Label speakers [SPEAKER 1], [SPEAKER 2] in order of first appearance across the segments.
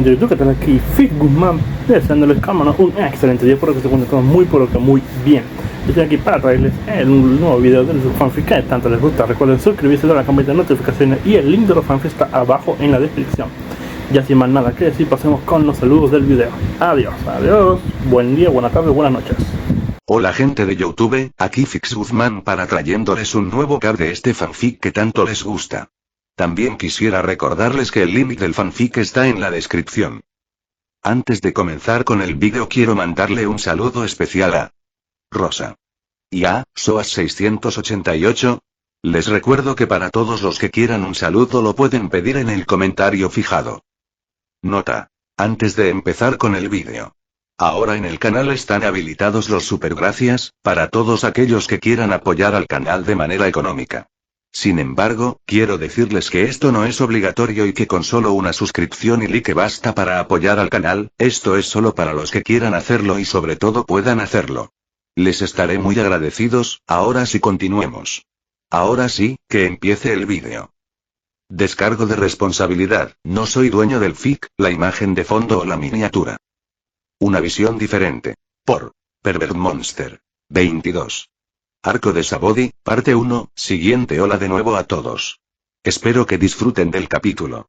[SPEAKER 1] gente de YouTube, que tal aquí Fit Guzmán, deseándoles cámara un excelente día, por que se encuentren todos muy pero que muy bien. Estoy aquí para traerles un nuevo video de su fanfic que tanto les gusta. Recuerden suscribirse, dar la campanita de notificaciones y el link de los fanfics está abajo en la descripción. Ya sin más nada que decir, pasemos con los saludos del video. Adiós, buen día, buena tarde, buenas noches.
[SPEAKER 2] Hola gente de YouTube, aquí Fix Guzmán para trayéndoles un nuevo card de este fanfic que tanto les gusta. También quisiera recordarles que el link del fanfic está en la descripción. Antes de comenzar con el vídeo quiero mandarle un saludo especial a Rosa y a Soas688. Les recuerdo que para todos los que quieran un saludo lo pueden pedir en el comentario fijado. Nota: antes de empezar con el vídeo. Ahora en el canal están habilitados los supergracias, para todos aquellos que quieran apoyar al canal de manera económica. Sin embargo, quiero decirles que esto no es obligatorio y que con solo una suscripción y like basta para apoyar al canal, esto es solo para los que quieran hacerlo y sobre todo puedan hacerlo. Les estaré muy agradecidos. Ahora sí continuemos. Ahora sí, que empiece el vídeo. Descargo de responsabilidad: no soy dueño del fic, la imagen de fondo o la miniatura. Una visión diferente. Por Pervert Monster 22. Arco de Sabody, parte 1, siguiente. Hola de nuevo a todos. Espero que disfruten del capítulo.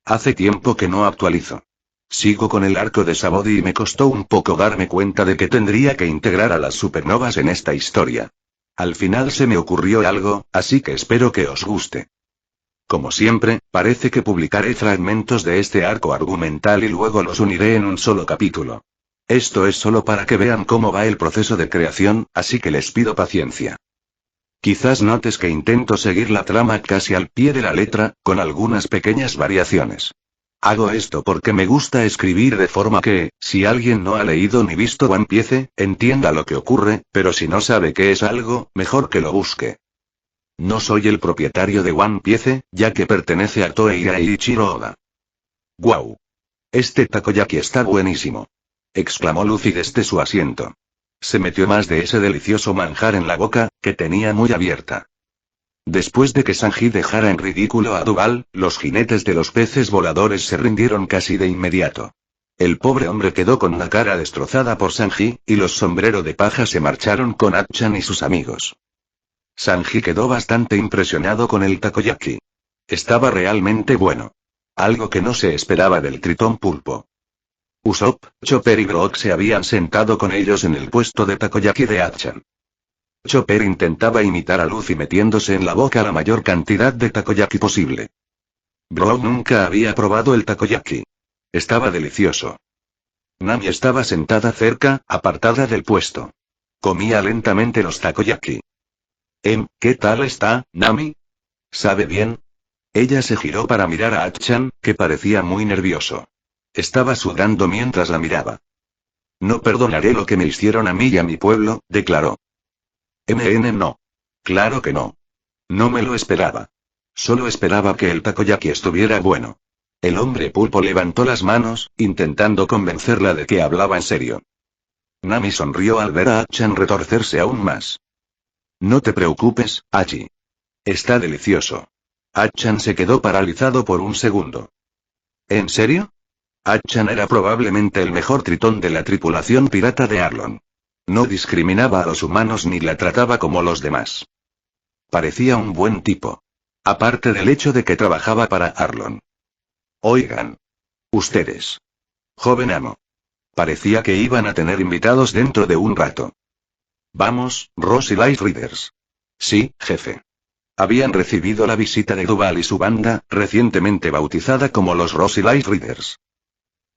[SPEAKER 2] Hace tiempo que no actualizo. Sigo con el arco de Sabody y me costó un poco darme cuenta de que tendría que integrar a las supernovas en esta historia. Al final se me ocurrió algo, así que espero que os guste. Como siempre, parece que publicaré fragmentos de este arco argumental y luego los uniré en un solo capítulo. Esto es solo para que vean cómo va el proceso de creación, así que les pido paciencia. Quizás notes que intento seguir la trama casi al pie de la letra, con algunas pequeñas variaciones. Hago esto porque me gusta escribir de forma que, si alguien no ha leído ni visto One Piece, entienda lo que ocurre, pero si no sabe qué es algo, mejor que lo busque. No soy el propietario de One Piece, ya que pertenece a Toei y a Eiichiro Oda. ¡Guau! Este takoyaki está buenísimo, exclamó Luffy desde su asiento. Se metió más de ese delicioso manjar en la boca, que tenía muy abierta. Después de que Sanji dejara en ridículo a Duval, los jinetes de los peces voladores se rindieron casi de inmediato. El pobre hombre quedó con la cara destrozada por Sanji, y los sombrero de paja se marcharon con Hatchan y sus amigos. Sanji quedó bastante impresionado con el takoyaki. Estaba realmente bueno. Algo que no se esperaba del tritón pulpo. Usopp, Chopper y Brook se habían sentado con ellos en el puesto de takoyaki de Hatchan. Chopper intentaba imitar a Luffy metiéndose en la boca la mayor cantidad de takoyaki posible. Brook nunca había probado el takoyaki. Estaba delicioso. Nami estaba sentada cerca, apartada del puesto. Comía lentamente los takoyaki. ¿Qué tal está, Nami? ¿Sabe bien? Ella se giró para mirar a Hatchan, que parecía muy nervioso. Estaba sudando mientras la miraba. No perdonaré lo que me hicieron a mí y a mi pueblo, declaró. No. Claro que no. No me lo esperaba. Solo esperaba que el takoyaki estuviera bueno. El hombre pulpo levantó las manos, intentando convencerla de que hablaba en serio. Nami sonrió al ver a Hatchan retorcerse aún más. No te preocupes, Hachi. Está delicioso. Hatchan se quedó paralizado por un segundo. ¿En serio? Hatchan era probablemente el mejor tritón de la tripulación pirata de Arlong. No discriminaba a los humanos ni la trataba como los demás. Parecía un buen tipo. Aparte del hecho de que trabajaba para Arlong. Oigan. Ustedes. Joven amo. Parecía que iban a tener invitados dentro de un rato. Vamos, Rosy Light Readers. Sí, jefe. Habían recibido la visita de Duval y su banda, recientemente bautizada como los Rosy Light Readers.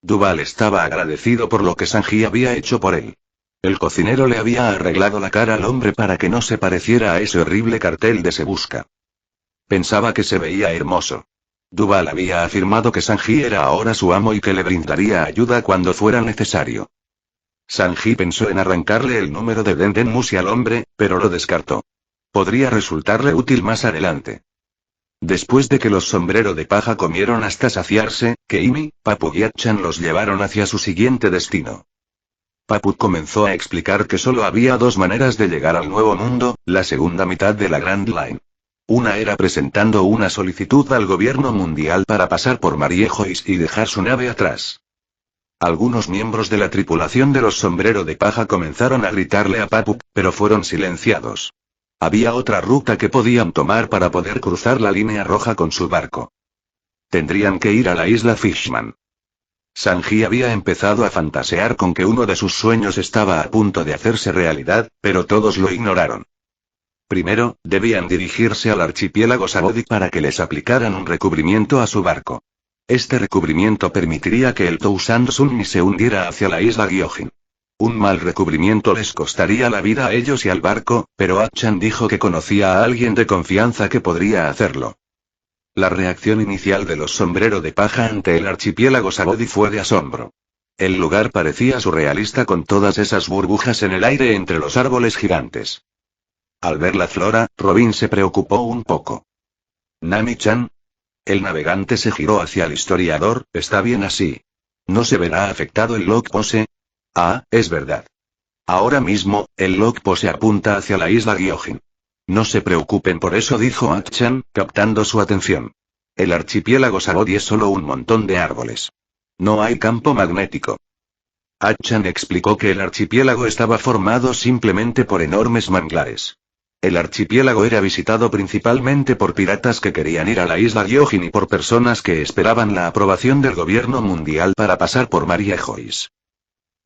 [SPEAKER 2] Duval estaba agradecido por lo que Sanji había hecho por él. El cocinero le había arreglado la cara al hombre para que no se pareciera a ese horrible cartel de Se Busca. Pensaba que se veía hermoso. Duval había afirmado que Sanji era ahora su amo y que le brindaría ayuda cuando fuera necesario. Sanji pensó en arrancarle el número de Denden Mushi al hombre, pero lo descartó. Podría resultarle útil más adelante. Después de que los sombrero de paja comieron hasta saciarse, Keimi, Papu y Hatchan los llevaron hacia su siguiente destino. Papu comenzó a explicar que solo había dos maneras de llegar al Nuevo Mundo, la segunda mitad de la Grand Line. Una era presentando una solicitud al gobierno mundial para pasar por Mariejois y dejar su nave atrás. Algunos miembros de la tripulación de los Sombrero de Paja comenzaron a gritarle a Papuk, pero fueron silenciados. Había otra ruta que podían tomar para poder cruzar la línea roja con su barco. Tendrían que ir a la isla Fishman. Sanji había empezado a fantasear con que uno de sus sueños estaba a punto de hacerse realidad, pero todos lo ignoraron. Primero, debían dirigirse al archipiélago Sabodik para que les aplicaran un recubrimiento a su barco. Este recubrimiento permitiría que el Tousand Sunmi se hundiera hacia la isla Gyojin. Un mal recubrimiento les costaría la vida a ellos y al barco, pero Achan dijo que conocía a alguien de confianza que podría hacerlo. La reacción inicial de los Sombrero de Paja ante el archipiélago Sabodik fue de asombro. El lugar parecía surrealista con todas esas burbujas en el aire entre los árboles gigantes. Al ver la flora, Robin se preocupó un poco. ¿Nami-chan? El navegante se giró hacia el historiador. ¿Está bien así? ¿No se verá afectado el log pose? Ah, es verdad. Ahora mismo, el log pose apunta hacia la isla Gyojin. No se preocupen por eso, dijo Achan, captando su atención. El archipiélago Sabodik es solo un montón de árboles. No hay campo magnético. Achan explicó que el archipiélago estaba formado simplemente por enormes manglares. El archipiélago era visitado principalmente por piratas que querían ir a la isla Gyojin y por personas que esperaban la aprobación del gobierno mundial para pasar por Mariejois.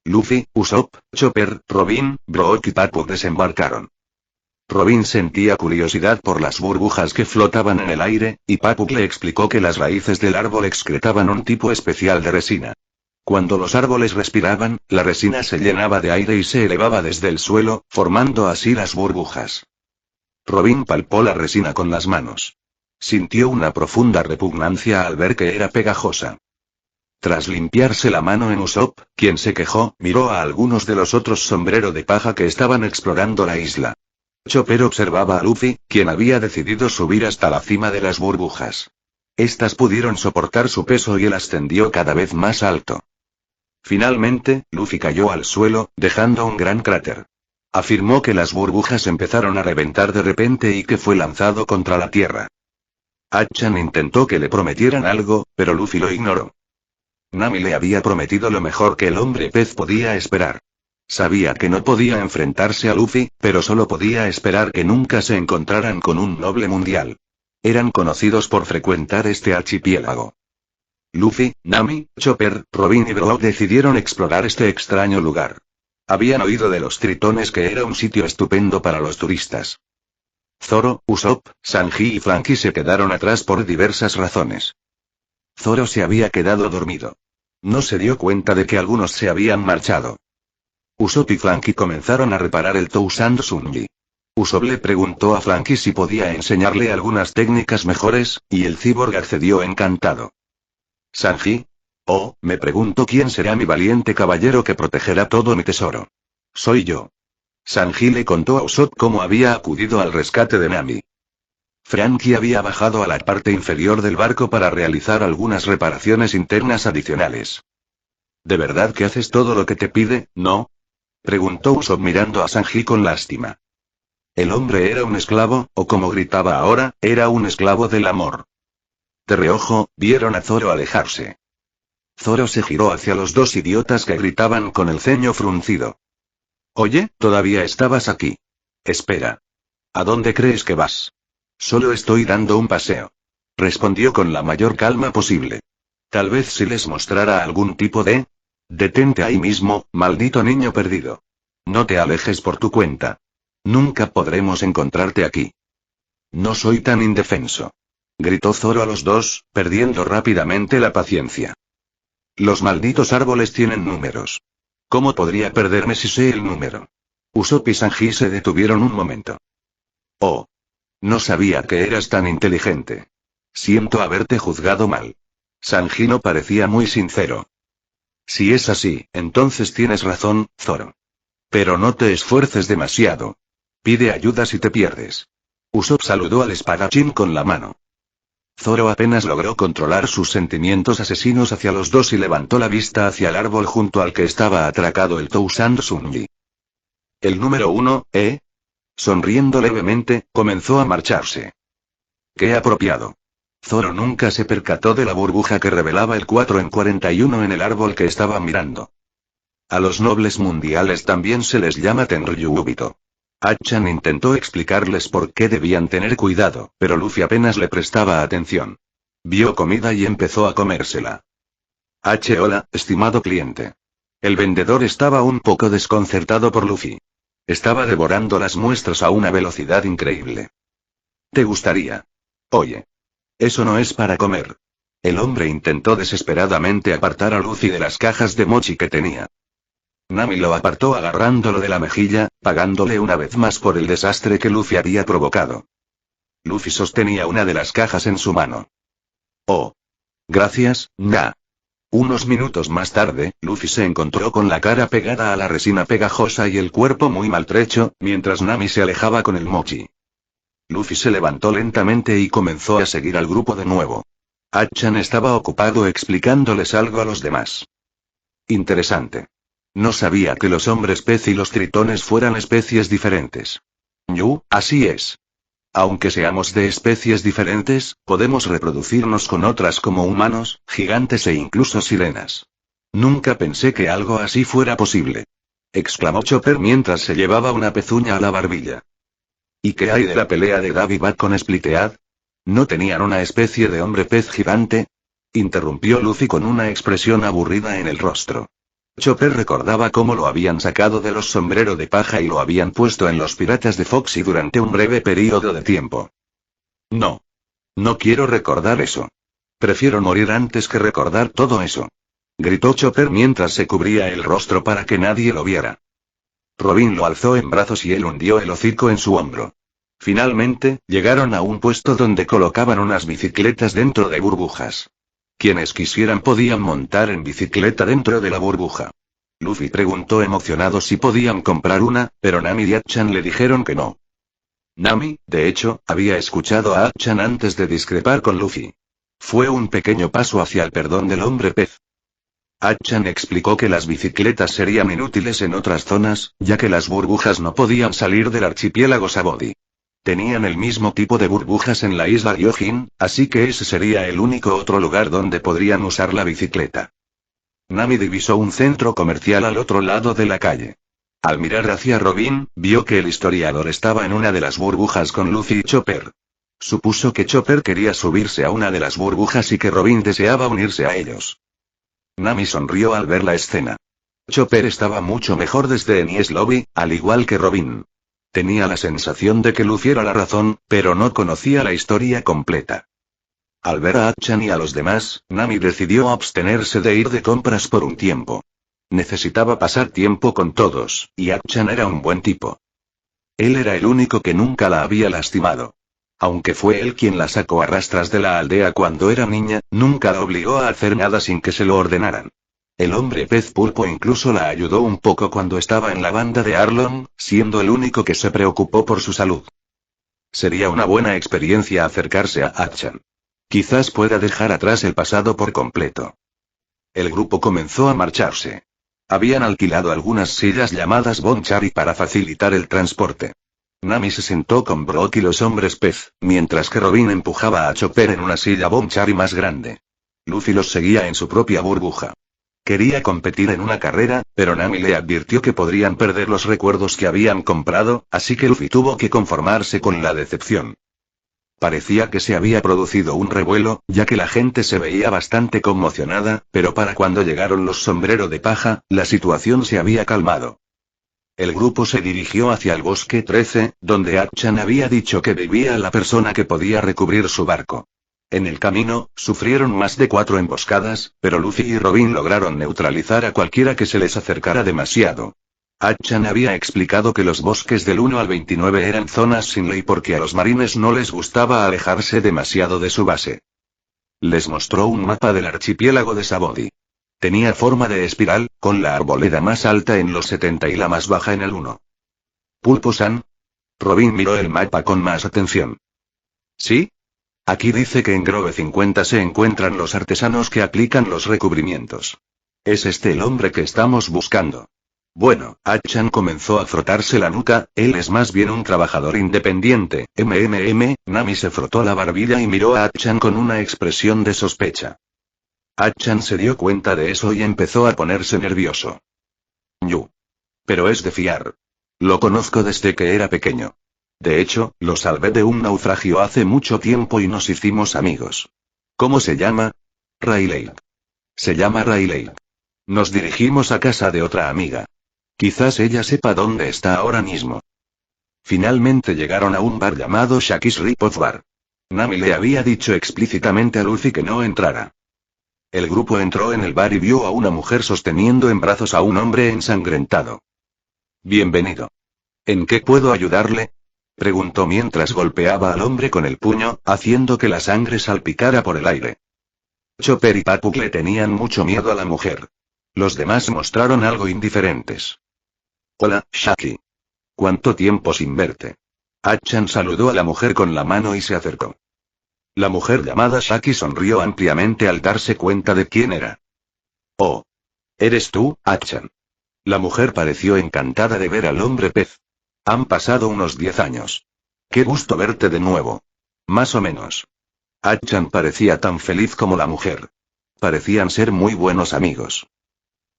[SPEAKER 2] Luffy, Usopp, Chopper, Robin, Brook y Papuk desembarcaron. Robin sentía curiosidad por las burbujas que flotaban en el aire, y Papuk le explicó que las raíces del árbol excretaban un tipo especial de resina. Cuando los árboles respiraban, la resina se llenaba de aire y se elevaba desde el suelo, formando así las burbujas. Robin palpó la resina con las manos. Sintió una profunda repugnancia al ver que era pegajosa. Tras limpiarse la mano en Usopp, quien se quejó, miró a algunos de los otros Sombrero de Paja que estaban explorando la isla. Chopper observaba a Luffy, quien había decidido subir hasta la cima de las burbujas. Estas pudieron soportar su peso y él ascendió cada vez más alto. Finalmente, Luffy cayó al suelo, dejando un gran cráter. Afirmó que las burbujas empezaron a reventar de repente y que fue lanzado contra la tierra. Achan intentó que le prometieran algo, pero Luffy lo ignoró. Nami le había prometido lo mejor que el hombre pez podía esperar. Sabía que no podía enfrentarse a Luffy, pero solo podía esperar que nunca se encontraran con un noble mundial. Eran conocidos por frecuentar este archipiélago. Luffy, Nami, Chopper, Robin y Brook decidieron explorar este extraño lugar. Habían oído de los tritones que era un sitio estupendo para los turistas. Zoro, Usopp, Sanji y Franky se quedaron atrás por diversas razones. Zoro se había quedado dormido. No se dio cuenta de que algunos se habían marchado. Usopp y Franky comenzaron a reparar el Tousand Sunji. Usopp le preguntó a Franky si podía enseñarle algunas técnicas mejores, y el cyborg accedió encantado. Sanji. Oh, me pregunto quién será mi valiente caballero que protegerá todo mi tesoro. Soy yo. Sanji le contó a Usopp cómo había acudido al rescate de Nami. Franky había bajado a la parte inferior del barco para realizar algunas reparaciones internas adicionales. ¿De verdad que haces todo lo que te pide, no? Preguntó Usopp mirando a Sanji con lástima. El hombre era un esclavo, o como gritaba ahora, era un esclavo del amor. De reojo, vieron a Zoro alejarse. Zoro se giró hacia los dos idiotas que gritaban con el ceño fruncido. Oye, ¿todavía estabas aquí? Espera. ¿A dónde crees que vas? Solo estoy dando un paseo. Respondió con la mayor calma posible. Tal vez si les mostrara algún tipo de... Detente ahí mismo, maldito niño perdido. No te alejes por tu cuenta. Nunca podremos encontrarte aquí. No soy tan indefenso. Gritó Zoro a los dos, perdiendo rápidamente la paciencia. Los malditos árboles tienen números. ¿Cómo podría perderme si sé el número? Usopp y Sanji se detuvieron un momento. Oh. No sabía que eras tan inteligente. Siento haberte juzgado mal. Sanji no parecía muy sincero. Si es así, entonces tienes razón, Zoro. Pero no te esfuerces demasiado. Pide ayuda si te pierdes. Usopp saludó al espadachín con la mano. Zoro apenas logró controlar sus sentimientos asesinos hacia los dos y levantó la vista hacia el árbol junto al que estaba atracado el Tousand Sunji. El número 1, Sonriendo levemente, comenzó a marcharse. ¡Qué apropiado! Zoro nunca se percató de la burbuja que revelaba el 4 en 41 en el árbol que estaba mirando. A los nobles mundiales también se les llama Tenryubito. Hachan intentó explicarles por qué debían tener cuidado, pero Luffy apenas le prestaba atención. Vio comida y empezó a comérsela. Hola, estimado cliente. El vendedor estaba un poco desconcertado por Luffy. Estaba devorando las muestras a una velocidad increíble. ¿Te gustaría? Oye. Eso no es para comer. El hombre intentó desesperadamente apartar a Luffy de las cajas de mochi que tenía. Nami lo apartó agarrándolo de la mejilla, pagándole una vez más por el desastre que Luffy había provocado. Luffy sostenía una de las cajas en su mano. Oh. Gracias, Nga. Unos minutos más tarde, Luffy se encontró con la cara pegada a la resina pegajosa y el cuerpo muy maltrecho, mientras Nami se alejaba con el mochi. Luffy se levantó lentamente y comenzó a seguir al grupo de nuevo. Hachan estaba ocupado explicándoles algo a los demás. Interesante. No sabía que los hombres pez y los tritones fueran especies diferentes. Así es. Aunque seamos de especies diferentes, podemos reproducirnos con otras como humanos, gigantes e incluso sirenas. Nunca pensé que algo así fuera posible. Exclamó Chopper mientras se llevaba una pezuña a la barbilla. ¿Y qué hay de la pelea de Davy Bat con Splitead? ¿No tenían una especie de hombre pez gigante? Interrumpió Luffy con una expresión aburrida en el rostro. Chopper recordaba cómo lo habían sacado de los sombreros de paja y lo habían puesto en los piratas de Foxy durante un breve período de tiempo. No. No quiero recordar eso. Prefiero morir antes que recordar todo eso. Gritó Chopper mientras se cubría el rostro para que nadie lo viera. Robin lo alzó en brazos y él hundió el hocico en su hombro. Finalmente, llegaron a un puesto donde colocaban unas bicicletas dentro de burbujas. Quienes quisieran podían montar en bicicleta dentro de la burbuja. Luffy preguntó emocionado si podían comprar una, pero Nami y Hachan le dijeron que no. Nami, de hecho, había escuchado a Hachan antes de discrepar con Luffy. Fue un pequeño paso hacia el perdón del hombre pez. Hachan explicó que las bicicletas serían inútiles en otras zonas, ya que las burbujas no podían salir del archipiélago Sabaody. Tenían el mismo tipo de burbujas en la isla Gyojin, así que ese sería el único otro lugar donde podrían usar la bicicleta. Nami divisó un centro comercial al otro lado de la calle. Al mirar hacia Robin, vio que el historiador estaba en una de las burbujas con Luffy y Chopper. Supuso que Chopper quería subirse a una de las burbujas y que Robin deseaba unirse a ellos. Nami sonrió al ver la escena. Chopper estaba mucho mejor desde Enies Lobby, al igual que Robin. Tenía la sensación de que Luffy era la razón, pero no conocía la historia completa. Al ver a Hachan y a los demás, Nami decidió abstenerse de ir de compras por un tiempo. Necesitaba pasar tiempo con todos, y Hachan era un buen tipo. Él era el único que nunca la había lastimado. Aunque fue él quien la sacó a rastras de la aldea cuando era niña, nunca la obligó a hacer nada sin que se lo ordenaran. El hombre pez pulpo incluso la ayudó un poco cuando estaba en la banda de Arlong, siendo el único que se preocupó por su salud. Sería una buena experiencia acercarse a Hachan. Quizás pueda dejar atrás el pasado por completo. El grupo comenzó a marcharse. Habían alquilado algunas sillas llamadas Bonchari para facilitar el transporte. Nami se sentó con Brock y los hombres pez, mientras que Robin empujaba a Chopper en una silla Bonchari más grande. Luffy los seguía en su propia burbuja. Quería competir en una carrera, pero Nami le advirtió que podrían perder los recuerdos que habían comprado, así que Luffy tuvo que conformarse con la decepción. Parecía que se había producido un revuelo, ya que la gente se veía bastante conmocionada, pero para cuando llegaron los sombreros de paja, la situación se había calmado. El grupo se dirigió hacia el bosque 13, donde Hachan había dicho que vivía la persona que podía recubrir su barco. En el camino, sufrieron más de 4 emboscadas, pero Luffy y Robin lograron neutralizar a cualquiera que se les acercara demasiado. Hachan había explicado que los bosques del 1 al 29 eran zonas sin ley porque a los marines no les gustaba alejarse demasiado de su base. Les mostró un mapa del archipiélago de Sabaody. Tenía forma de espiral, con la arboleda más alta en los 70 y la más baja en el 1. ¿Pulpo-san? Robin miró el mapa con más atención. ¿Sí? Aquí dice que en Grove 50 se encuentran los artesanos que aplican los recubrimientos. ¿Es este el hombre que estamos buscando? Bueno, Achan comenzó a frotarse la nuca, él es más bien un trabajador independiente, Nami se frotó la barbilla y miró a Achan con una expresión de sospecha. Achan se dio cuenta de eso y empezó a ponerse nervioso. Yu. Pero es de fiar. Lo conozco desde que era pequeño. De hecho, lo salvé de un naufragio hace mucho tiempo y nos hicimos amigos. ¿Cómo se llama? Riley. Se llama Riley. Nos dirigimos a casa de otra amiga. Quizás ella sepa dónde está ahora mismo. Finalmente llegaron a un bar llamado Shaki's Ripoff Bar. Nami le había dicho explícitamente a Luffy que no entrara. El grupo entró en el bar y vio a una mujer sosteniendo en brazos a un hombre ensangrentado. Bienvenido. ¿En qué puedo ayudarle? Preguntó mientras golpeaba al hombre con el puño, haciendo que la sangre salpicara por el aire. Chopper y Papuk le tenían mucho miedo a la mujer. Los demás mostraron algo indiferentes. Hola, Shaki. ¿Cuánto tiempo sin verte? Achan saludó a la mujer con la mano y se acercó. La mujer llamada Shaki sonrió ampliamente al darse cuenta de quién era. Oh. ¿Eres tú, Achan? La mujer pareció encantada de ver al hombre pez. Han pasado unos 10 años. Qué gusto verte de nuevo. Más o menos. Achan parecía tan feliz como la mujer. Parecían ser muy buenos amigos.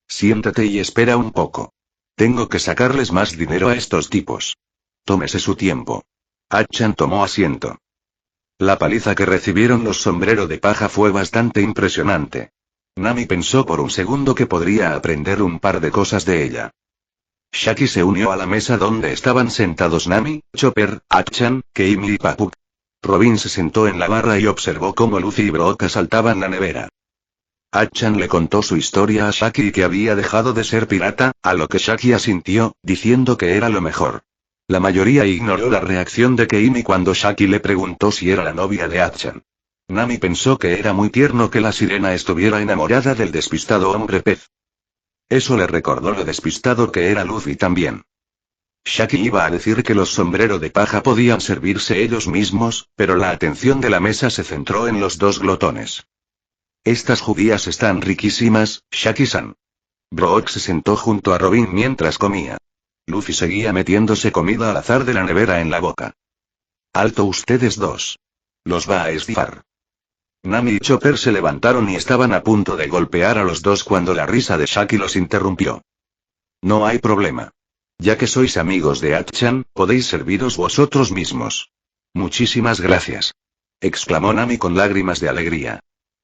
[SPEAKER 2] Siéntate y espera un poco. Tengo que sacarles más dinero a estos tipos. Tómese su tiempo. Achan tomó asiento. La paliza que recibieron los sombreros de paja fue bastante impresionante. Nami pensó por un segundo que podría aprender un par de cosas de ella. Shaki se unió a la mesa donde estaban sentados Nami, Chopper, Achan, Keimi y Papuk. Robin se sentó en la barra y observó cómo Luffy y Brook asaltaban la nevera. Achan le contó su historia a Shaki y que había dejado de ser pirata, a lo que Shaki asintió, diciendo que era lo mejor. La mayoría ignoró la reacción de Keimi cuando Shaki le preguntó si era la novia de Achan. Nami pensó que era muy tierno que la sirena estuviera enamorada del despistado hombre pez. Eso le recordó lo despistado que era Luffy también. Shaki iba a decir que los sombreros de paja podían servirse ellos mismos, pero la atención de la mesa se centró en los dos glotones. Estas judías están riquísimas, Shaki-san. Brook se sentó junto a Robin mientras comía. Luffy seguía metiéndose comida al azar de la nevera en la boca. Alto ustedes dos. Los va a estifar. Nami y Chopper se levantaron y estaban a punto de golpear a los dos cuando la risa de Shaki los interrumpió. No hay problema. Ya que sois amigos de Achan, podéis serviros vosotros mismos. Muchísimas gracias. Exclamó Nami con lágrimas de alegría.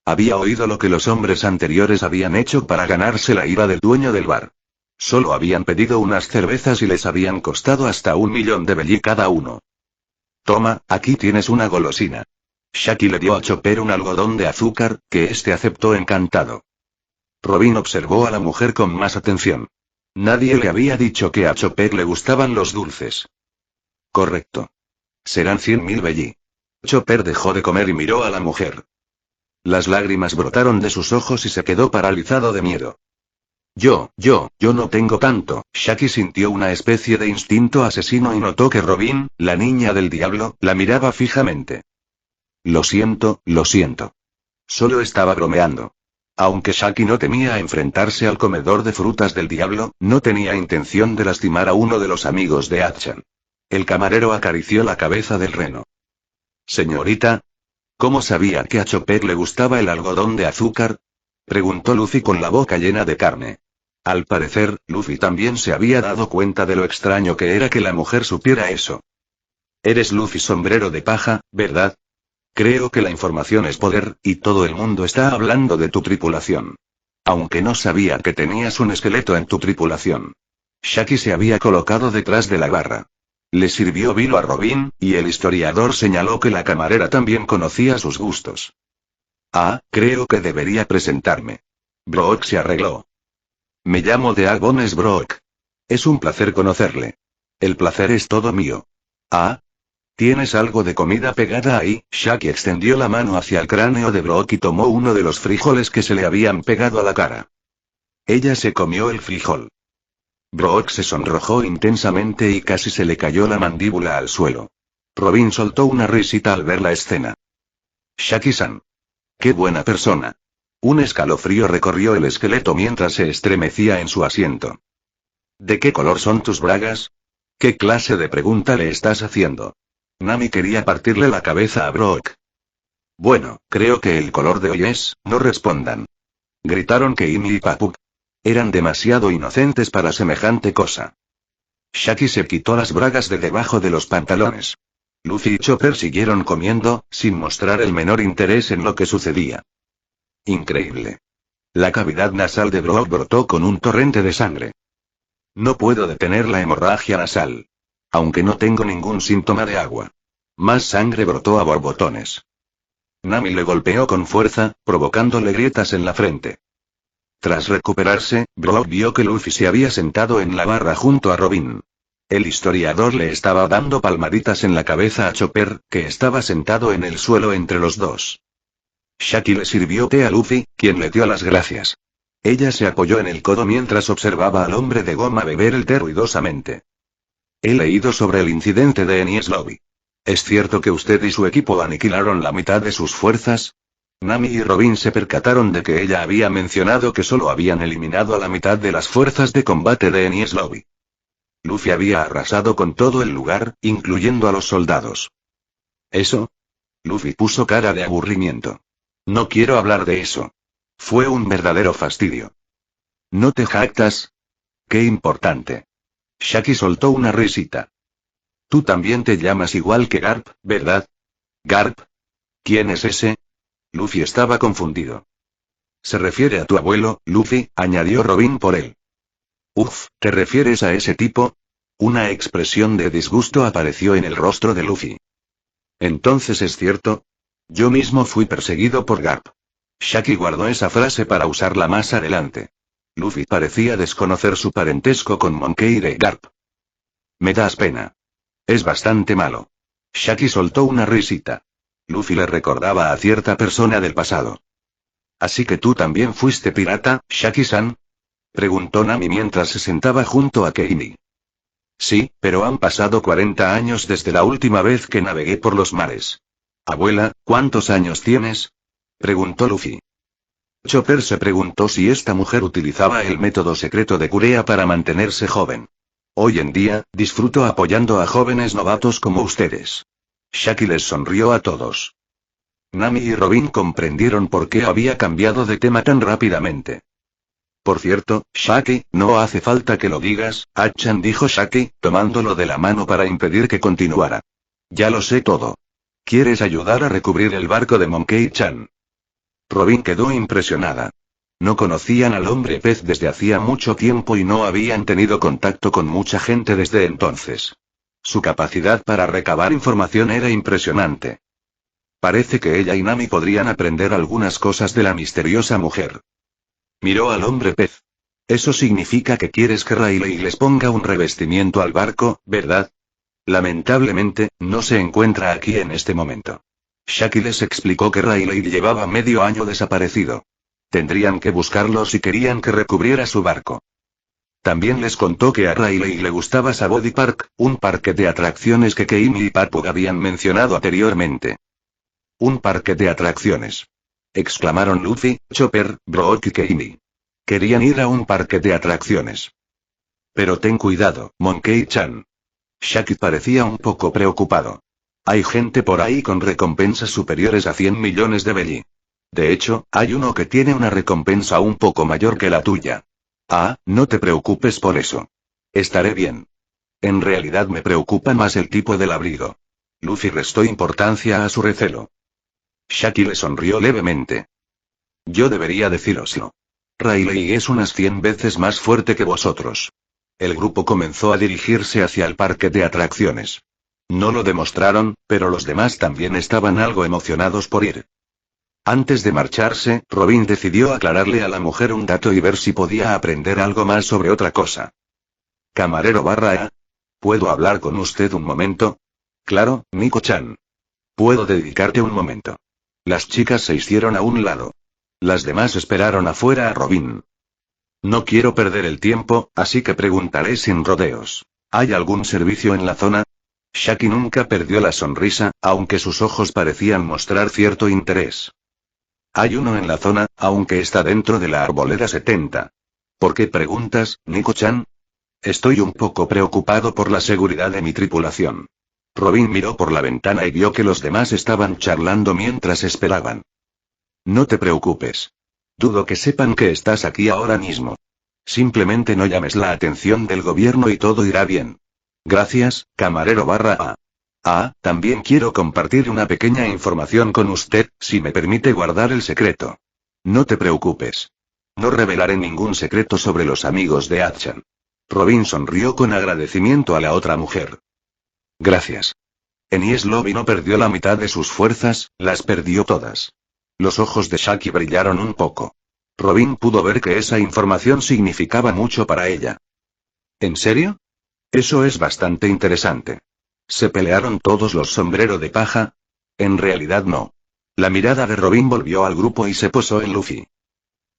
[SPEAKER 2] Había oído lo que los hombres anteriores habían hecho para ganarse la ira del dueño del bar. Solo habían pedido unas cervezas y les habían costado hasta 1.000.000 de belli cada uno. Toma, aquí tienes una golosina. Shaki le dio a Chopper un algodón de azúcar, que este aceptó encantado. Robin observó a la mujer con más atención. Nadie le había dicho que a Chopper le gustaban los dulces. Correcto. Serán 100.000 belli. Chopper dejó de comer y miró a la mujer. Las lágrimas brotaron de sus ojos y se quedó paralizado de miedo. Yo no tengo tanto. Shaki sintió una especie de instinto asesino y notó que Robin, la niña del diablo, la miraba fijamente. Lo siento. Solo estaba bromeando. Aunque Shaki no temía enfrentarse al comedor de frutas del diablo, no tenía intención de lastimar a uno de los amigos de Achan. El camarero acarició la cabeza del reno. Señorita, ¿cómo sabía que a Chopper le gustaba el algodón de azúcar? Preguntó Luffy con la boca llena de carne. Al parecer, Luffy también se había dado cuenta de lo extraño que era que la mujer supiera eso. Eres Luffy sombrero de paja, ¿verdad? Creo que la información es poder, y todo el mundo está hablando de tu tripulación. Aunque no sabía que tenías un esqueleto en tu tripulación. Shaki se había colocado detrás de la barra. Le sirvió vino a Robin, y el historiador señaló que la camarera también conocía sus gustos. Ah, creo que debería presentarme. Brook se arregló. Me llamo Deagones Brook. Es un placer conocerle. El placer es todo mío. Ah. ¿Tienes algo de comida pegada ahí? Shaki extendió la mano hacia el cráneo de Brook y tomó uno de los frijoles que se le habían pegado a la cara. Ella se comió el frijol. Brook se sonrojó intensamente y casi se le cayó la mandíbula al suelo. Robin soltó una risita al ver la escena. Shaki-san. ¡Qué buena persona! Un escalofrío recorrió el esqueleto mientras se estremecía en su asiento. ¿De qué color son tus bragas? ¿Qué clase de pregunta le estás haciendo? Nami quería partirle la cabeza a Brook. Bueno, creo que el color de hoy es, no respondan. Gritaron Keimi y Papuk. Eran demasiado inocentes para semejante cosa. Shaki se quitó las bragas de debajo de los pantalones. Luffy y Chopper siguieron comiendo, sin mostrar el menor interés en lo que sucedía. Increíble. La cavidad nasal de Brook brotó con un torrente de sangre. No puedo detener la hemorragia nasal. Aunque no tengo ningún síntoma de agua. Más sangre brotó a borbotones. Nami le golpeó con fuerza, provocándole grietas en la frente. Tras recuperarse, Brook vio que Luffy se había sentado en la barra junto a Robin. El historiador le estaba dando palmaditas en la cabeza a Chopper, que estaba sentado en el suelo entre los dos. Shaki le sirvió té a Luffy, quien le dio las gracias. Ella se apoyó en el codo mientras observaba al hombre de goma beber el té ruidosamente. He leído sobre el incidente de Enies Lobby. ¿Es cierto que usted y su equipo aniquilaron la mitad de sus fuerzas? Nami y Robin se percataron de que ella había mencionado que solo habían eliminado a la mitad de las fuerzas de combate de Enies Lobby. Luffy había arrasado con todo el lugar, incluyendo a los soldados. ¿Eso? Luffy puso cara de aburrimiento. No quiero hablar de eso. Fue un verdadero fastidio. ¿No te jactas? Qué importante. Shaki soltó una risita. Tú también te llamas igual que Garp, ¿verdad? ¿Garp? ¿Quién es ese? Luffy estaba confundido. Se refiere a tu abuelo, Luffy, añadió Robin por él. Uf, ¿te refieres a ese tipo? Una expresión de disgusto apareció en el rostro de Luffy. Entonces es cierto. Yo mismo fui perseguido por Garp. Shaki guardó esa frase para usarla más adelante. Luffy parecía desconocer su parentesco con Monkey D. Garp. Me das pena. Es bastante malo. Shaki soltó una risita. Luffy le recordaba a cierta persona del pasado. ¿Así que tú también fuiste pirata, Shaki-san? Preguntó Nami mientras se sentaba junto a Keimi. Sí, pero han pasado 40 años desde la última vez que navegué por los mares. Abuela, ¿cuántos años tienes? Preguntó Luffy. Chopper se preguntó si esta mujer utilizaba el método secreto de Kurea para mantenerse joven. Hoy en día, disfruto apoyando a jóvenes novatos como ustedes. Shaki les sonrió a todos. Nami y Robin comprendieron por qué había cambiado de tema tan rápidamente. Por cierto, Shaki, no hace falta que lo digas, Achan dijo Shaki, tomándolo de la mano para impedir que continuara. Ya lo sé todo. ¿Quieres ayudar a recubrir el barco de Monkey-chan? Robin quedó impresionada. No conocían al hombre pez desde hacía mucho tiempo y no habían tenido contacto con mucha gente desde entonces. Su capacidad para recabar información era impresionante. Parece que ella y Nami podrían aprender algunas cosas de la misteriosa mujer. Miró al hombre pez. Eso significa que quieres que Rayleigh les ponga un revestimiento al barco, ¿verdad? Lamentablemente, no se encuentra aquí en este momento. Shaki les explicó que Rayleigh llevaba medio año desaparecido. Tendrían que buscarlo si querían que recubriera su barco. También les contó que a Rayleigh le gustaba Sabody Park, un parque de atracciones que Keimi y Papuk habían mencionado anteriormente. Un parque de atracciones. Exclamaron Luffy, Chopper, Brook y Keimi. Querían ir a un parque de atracciones. Pero ten cuidado, Monkey-chan. Shaki parecía un poco preocupado. Hay gente por ahí con recompensas superiores a 100 millones de belly. De hecho, hay uno que tiene una recompensa un poco mayor que la tuya. Ah, no te preocupes por eso. Estaré bien. En realidad me preocupa más el tipo del abrigo. Luffy restó importancia a su recelo. Shaki le sonrió levemente. Yo debería decíroslo. Rayleigh es unas 100 veces más fuerte que vosotros. El grupo comenzó a dirigirse hacia el parque de atracciones. No lo demostraron, pero los demás también estaban algo emocionados por ir. Antes de marcharse, Robin decidió aclararle a la mujer un dato y ver si podía aprender algo más sobre otra cosa. Camarero /A. ¿Puedo hablar con usted un momento? Claro, Nico-chan. ¿Puedo dedicarte un momento? Las chicas se hicieron a un lado. Las demás esperaron afuera a Robin. No quiero perder el tiempo, así que preguntaré sin rodeos. ¿Hay algún servicio en la zona? Shaki nunca perdió la sonrisa, aunque sus ojos parecían mostrar cierto interés. Hay uno en la zona, aunque está dentro de la arboleda 70. ¿Por qué preguntas, Nico-chan? Estoy un poco preocupado por la seguridad de mi tripulación. Robin miró por la ventana y vio que los demás estaban charlando mientras esperaban. No te preocupes. Dudo que sepan que estás aquí ahora mismo. Simplemente no llames la atención del gobierno y todo irá bien. Gracias, camarero /A. También quiero compartir una pequeña información con usted, si me permite guardar el secreto. No te preocupes. No revelaré ningún secreto sobre los amigos de Achan. Robin sonrió con agradecimiento a la otra mujer. Gracias. Enies Lobby no perdió la mitad de sus fuerzas, las perdió todas. Los ojos de Shaki brillaron un poco. Robin pudo ver que esa información significaba mucho para ella. ¿En serio? Eso es bastante interesante. ¿Se pelearon todos los sombrero de paja? En realidad no. La mirada de Robin volvió al grupo y se posó en Luffy.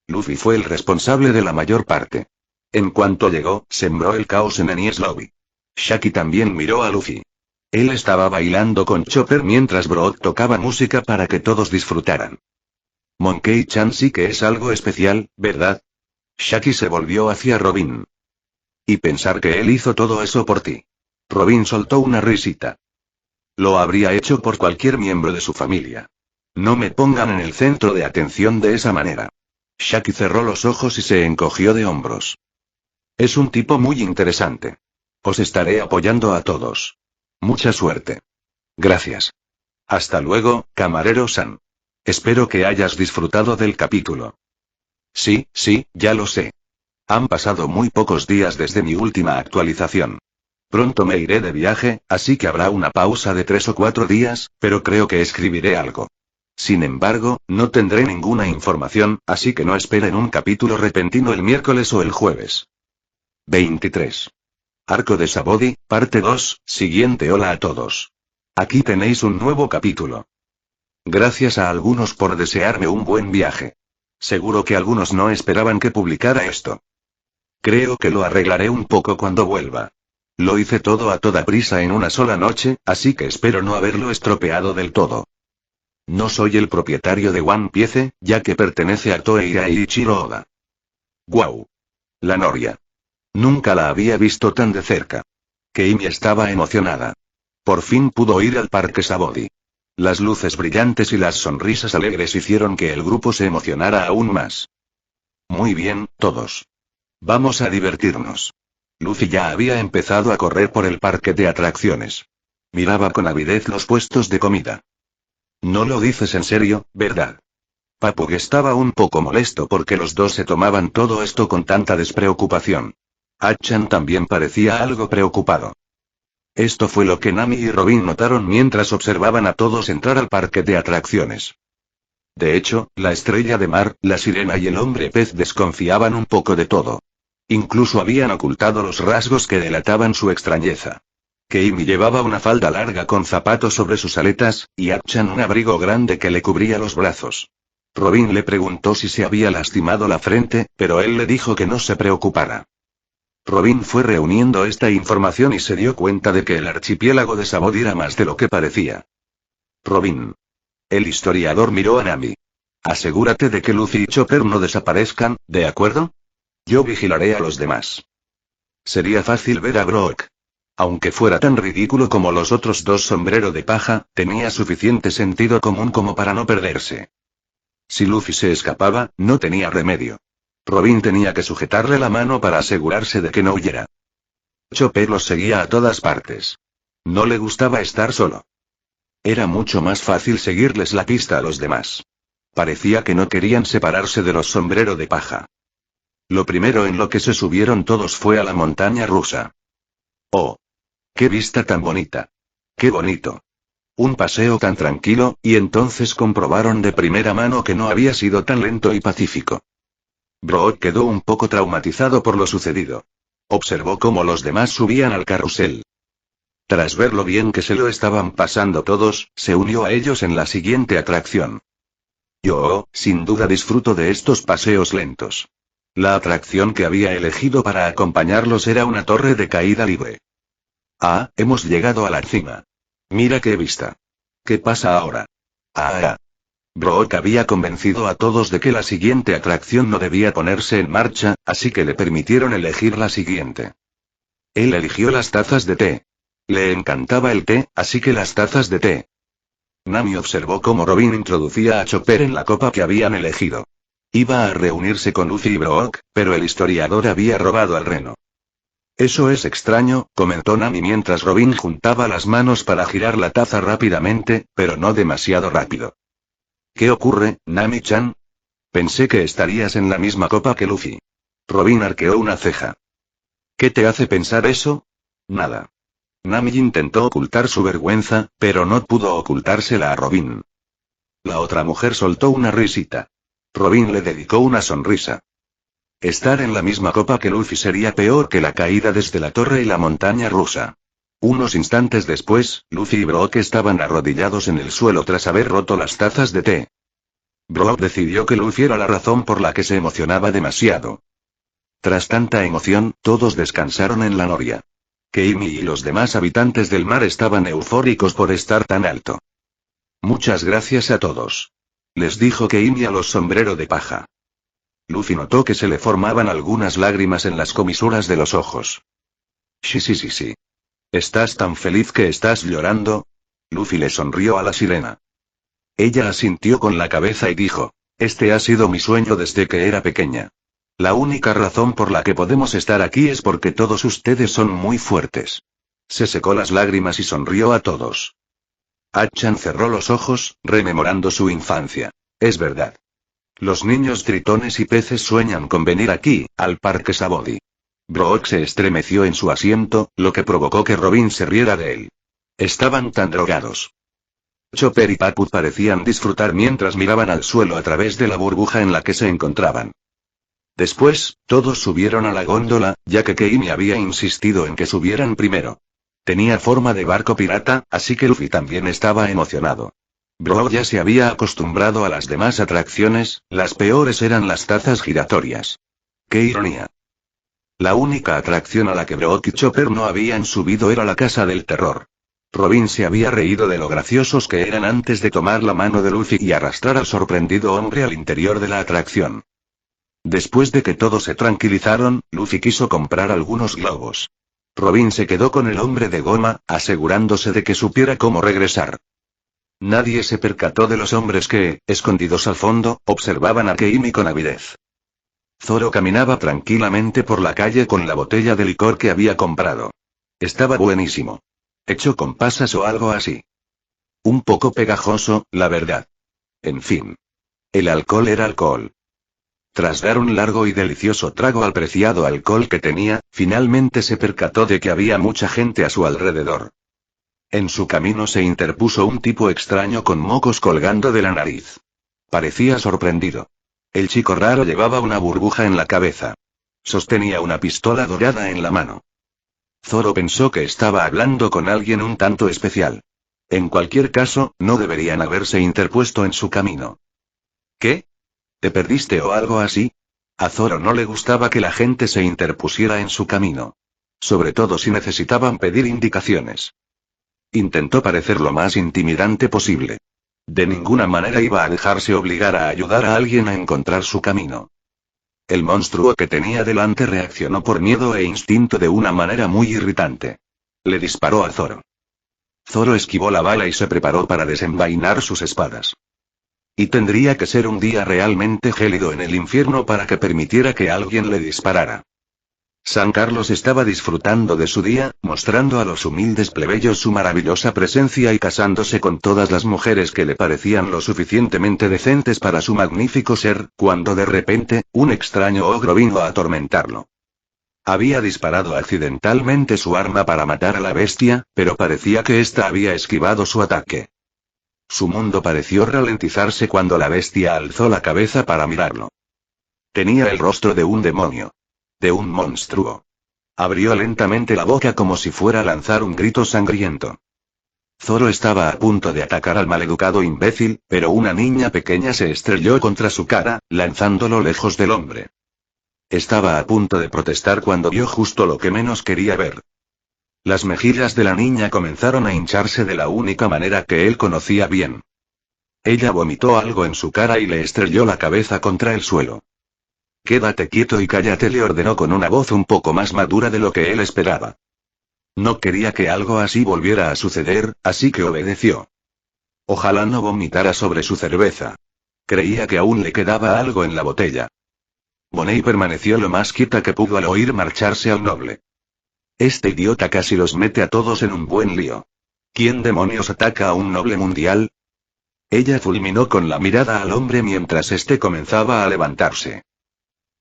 [SPEAKER 2] Luffy fue el responsable de la mayor parte. En cuanto llegó, sembró el caos en Enies Lobby. Shaki también miró a Luffy. Él estaba bailando con Chopper mientras Brook tocaba música para que todos disfrutaran. Monkey-chan sí que es algo especial, ¿verdad? Shaki se volvió hacia Robin. Y pensar que él hizo todo eso por ti. Robin soltó una risita. Lo habría hecho por cualquier miembro de su familia. No me pongan en el centro de atención de esa manera. Shaki cerró los ojos y se encogió de hombros. Es un tipo muy interesante. Os estaré apoyando a todos. Mucha suerte. Gracias. Hasta luego, camarero-san. Espero que hayas disfrutado del capítulo. Sí, ya lo sé. Han pasado muy pocos días desde mi última actualización. Pronto me iré de viaje, así que habrá una pausa de 3 o 4 días, pero creo que escribiré algo. Sin embargo, no tendré ninguna información, así que no esperen un capítulo repentino el miércoles o el jueves. 23. Arco de Sabody, parte 2, siguiente. Hola a todos. Aquí tenéis un nuevo capítulo. Gracias a algunos por desearme un buen viaje. Seguro que algunos no esperaban que publicara esto. Creo que lo arreglaré un poco cuando vuelva. Lo hice todo a toda prisa en una sola noche, así que espero no haberlo estropeado del todo. No soy el propietario de One Piece, ya que pertenece a Toei Eiichiro Oda. ¡Guau! La Noria. Nunca la había visto tan de cerca. Keimi estaba emocionada. Por fin pudo ir al Parque Sabody. Las luces brillantes y las sonrisas alegres hicieron que el grupo se emocionara aún más. Muy bien, todos. Vamos a divertirnos. Luffy ya había empezado a correr por el parque de atracciones. Miraba con avidez los puestos de comida. No lo dices en serio, ¿verdad? Papug estaba un poco molesto porque los dos se tomaban todo esto con tanta despreocupación. Achan también parecía algo preocupado. Esto fue lo que Nami y Robin notaron mientras observaban a todos entrar al parque de atracciones. De hecho, la estrella de mar, la sirena y el hombre pez desconfiaban un poco de todo. Incluso habían ocultado los rasgos que delataban su extrañeza. Keimi llevaba una falda larga con zapatos sobre sus aletas, y Achan un abrigo grande que le cubría los brazos. Robin le preguntó si se había lastimado la frente, pero él le dijo que no se preocupara. Robin fue reuniendo esta información y se dio cuenta de que el archipiélago de Sabody era más de lo que parecía. Robin. El historiador miró a Nami. Asegúrate de que Luffy y Chopper no desaparezcan, ¿de acuerdo? Yo vigilaré a los demás. Sería fácil ver a Brook. Aunque fuera tan ridículo como los otros dos sombrero de paja, tenía suficiente sentido común como para no perderse. Si Luffy se escapaba, no tenía remedio. Robin tenía que sujetarle la mano para asegurarse de que no huyera. Chopper los seguía a todas partes. No le gustaba estar solo. Era mucho más fácil seguirles la pista a los demás. Parecía que no querían separarse de los sombrero de paja. Lo primero en lo que se subieron todos fue a la montaña rusa. ¡Oh! ¡Qué vista tan bonita! ¡Qué bonito! Un paseo tan tranquilo, y entonces comprobaron de primera mano que no había sido tan lento y pacífico. Brook quedó un poco traumatizado por lo sucedido. Observó cómo los demás subían al carrusel. Tras ver lo bien que se lo estaban pasando todos, se unió a ellos en la siguiente atracción. Yo, sin duda disfruto de estos paseos lentos. La atracción que había elegido para acompañarlos era una torre de caída libre. Ah, hemos llegado a la cima. Mira qué vista. ¿Qué pasa ahora? Brook había convencido a todos de que la siguiente atracción no debía ponerse en marcha, así que le permitieron elegir la siguiente. Él eligió las tazas de té. Le encantaba el té, así que las tazas de té. Nami observó cómo Robin introducía a Chopper en la copa que habían elegido. Iba a reunirse con Luffy y Brook, pero el historiador había robado al reno. Eso es extraño, comentó Nami mientras Robin juntaba las manos para girar la taza rápidamente, pero no demasiado rápido. ¿Qué ocurre, Nami-chan? Pensé que estarías en la misma copa que Luffy. Robin arqueó una ceja. ¿Qué te hace pensar eso? Nada. Nami intentó ocultar su vergüenza, pero no pudo ocultársela a Robin. La otra mujer soltó una risita. Robin le dedicó una sonrisa. Estar en la misma copa que Luffy sería peor que la caída desde la torre y la montaña rusa. Unos instantes después, Luffy y Brook estaban arrodillados en el suelo tras haber roto las tazas de té. Brook decidió que Luffy era la razón por la que se emocionaba demasiado. Tras tanta emoción, todos descansaron en la noria. Keimi y los demás habitantes del mar estaban eufóricos por estar tan alto. Muchas gracias a todos. Les dijo Keimi a los sombrero de paja. Luffy notó que se le formaban algunas lágrimas en las comisuras de los ojos. Sí. ¿Estás tan feliz que estás llorando? Luffy le sonrió a la sirena. Ella asintió con la cabeza y dijo, este ha sido mi sueño desde que era pequeña. La única razón por la que podemos estar aquí es porque todos ustedes son muy fuertes. Se secó las lágrimas y sonrió a todos. Achan cerró los ojos, rememorando su infancia. Es verdad. Los niños tritones y peces sueñan con venir aquí, al Parque Sabaody. Brook se estremeció en su asiento, lo que provocó que Robin se riera de él. Estaban tan drogados. Chopper y Papu parecían disfrutar mientras miraban al suelo a través de la burbuja en la que se encontraban. Después, todos subieron a la góndola, ya que Keimi había insistido en que subieran primero. Tenía forma de barco pirata, así que Luffy también estaba emocionado. Brook ya se había acostumbrado a las demás atracciones, las peores eran las tazas giratorias. ¡Qué ironía! La única atracción a la que Brook y Chopper no habían subido era la Casa del Terror. Robin se había reído de lo graciosos que eran antes de tomar la mano de Luffy y arrastrar al sorprendido hombre al interior de la atracción. Después de que todos se tranquilizaron, Luffy quiso comprar algunos globos. Robin se quedó con el hombre de goma, asegurándose de que supiera cómo regresar. Nadie se percató de los hombres que, escondidos al fondo, observaban a Keimi con avidez. Zoro caminaba tranquilamente por la calle con la botella de licor que había comprado. Estaba buenísimo. Hecho con pasas o algo así. Un poco pegajoso, la verdad. En fin. El alcohol era alcohol. Tras dar un largo y delicioso trago al preciado alcohol que tenía, finalmente se percató de que había mucha gente a su alrededor. En su camino se interpuso un tipo extraño con mocos colgando de la nariz. Parecía sorprendido. El chico raro llevaba una burbuja en la cabeza. Sostenía una pistola dorada en la mano. Zoro pensó que estaba hablando con alguien un tanto especial. En cualquier caso, no deberían haberse interpuesto en su camino. ¿Qué? ¿Te perdiste o algo así? A Zoro no le gustaba que la gente se interpusiera en su camino. Sobre todo si necesitaban pedir indicaciones. Intentó parecer lo más intimidante posible. De ninguna manera iba a dejarse obligar a ayudar a alguien a encontrar su camino. El monstruo que tenía delante reaccionó por miedo e instinto de una manera muy irritante. Le disparó a Zoro. Zoro esquivó la bala y se preparó para desenvainar sus espadas. Y tendría que ser un día realmente gélido en el infierno para que permitiera que alguien le disparara. San Carlos estaba disfrutando de su día, mostrando a los humildes plebeyos su maravillosa presencia y casándose con todas las mujeres que le parecían lo suficientemente decentes para su magnífico ser, cuando de repente, un extraño ogro vino a atormentarlo. Había disparado accidentalmente su arma para matar a la bestia, pero parecía que ésta había esquivado su ataque. Su mundo pareció ralentizarse cuando la bestia alzó la cabeza para mirarlo. Tenía el rostro de un demonio. De un monstruo. Abrió lentamente la boca como si fuera a lanzar un grito sangriento. Zoro estaba a punto de atacar al maleducado imbécil, pero una niña pequeña se estrelló contra su cara, lanzándolo lejos del hombre. Estaba a punto de protestar cuando vio justo lo que menos quería ver. Las mejillas de la niña comenzaron a hincharse de la única manera que él conocía bien. Ella vomitó algo en su cara y le estrelló la cabeza contra el suelo. Quédate quieto y cállate, le ordenó con una voz un poco más madura de lo que él esperaba. No quería que algo así volviera a suceder, así que obedeció. Ojalá no vomitara sobre su cerveza. Creía que aún le quedaba algo en la botella. Monet permaneció lo más quieta que pudo al oír marcharse al noble. Este idiota casi los mete a todos en un buen lío. ¿Quién demonios ataca a un noble mundial? Ella fulminó con la mirada al hombre mientras este comenzaba a levantarse.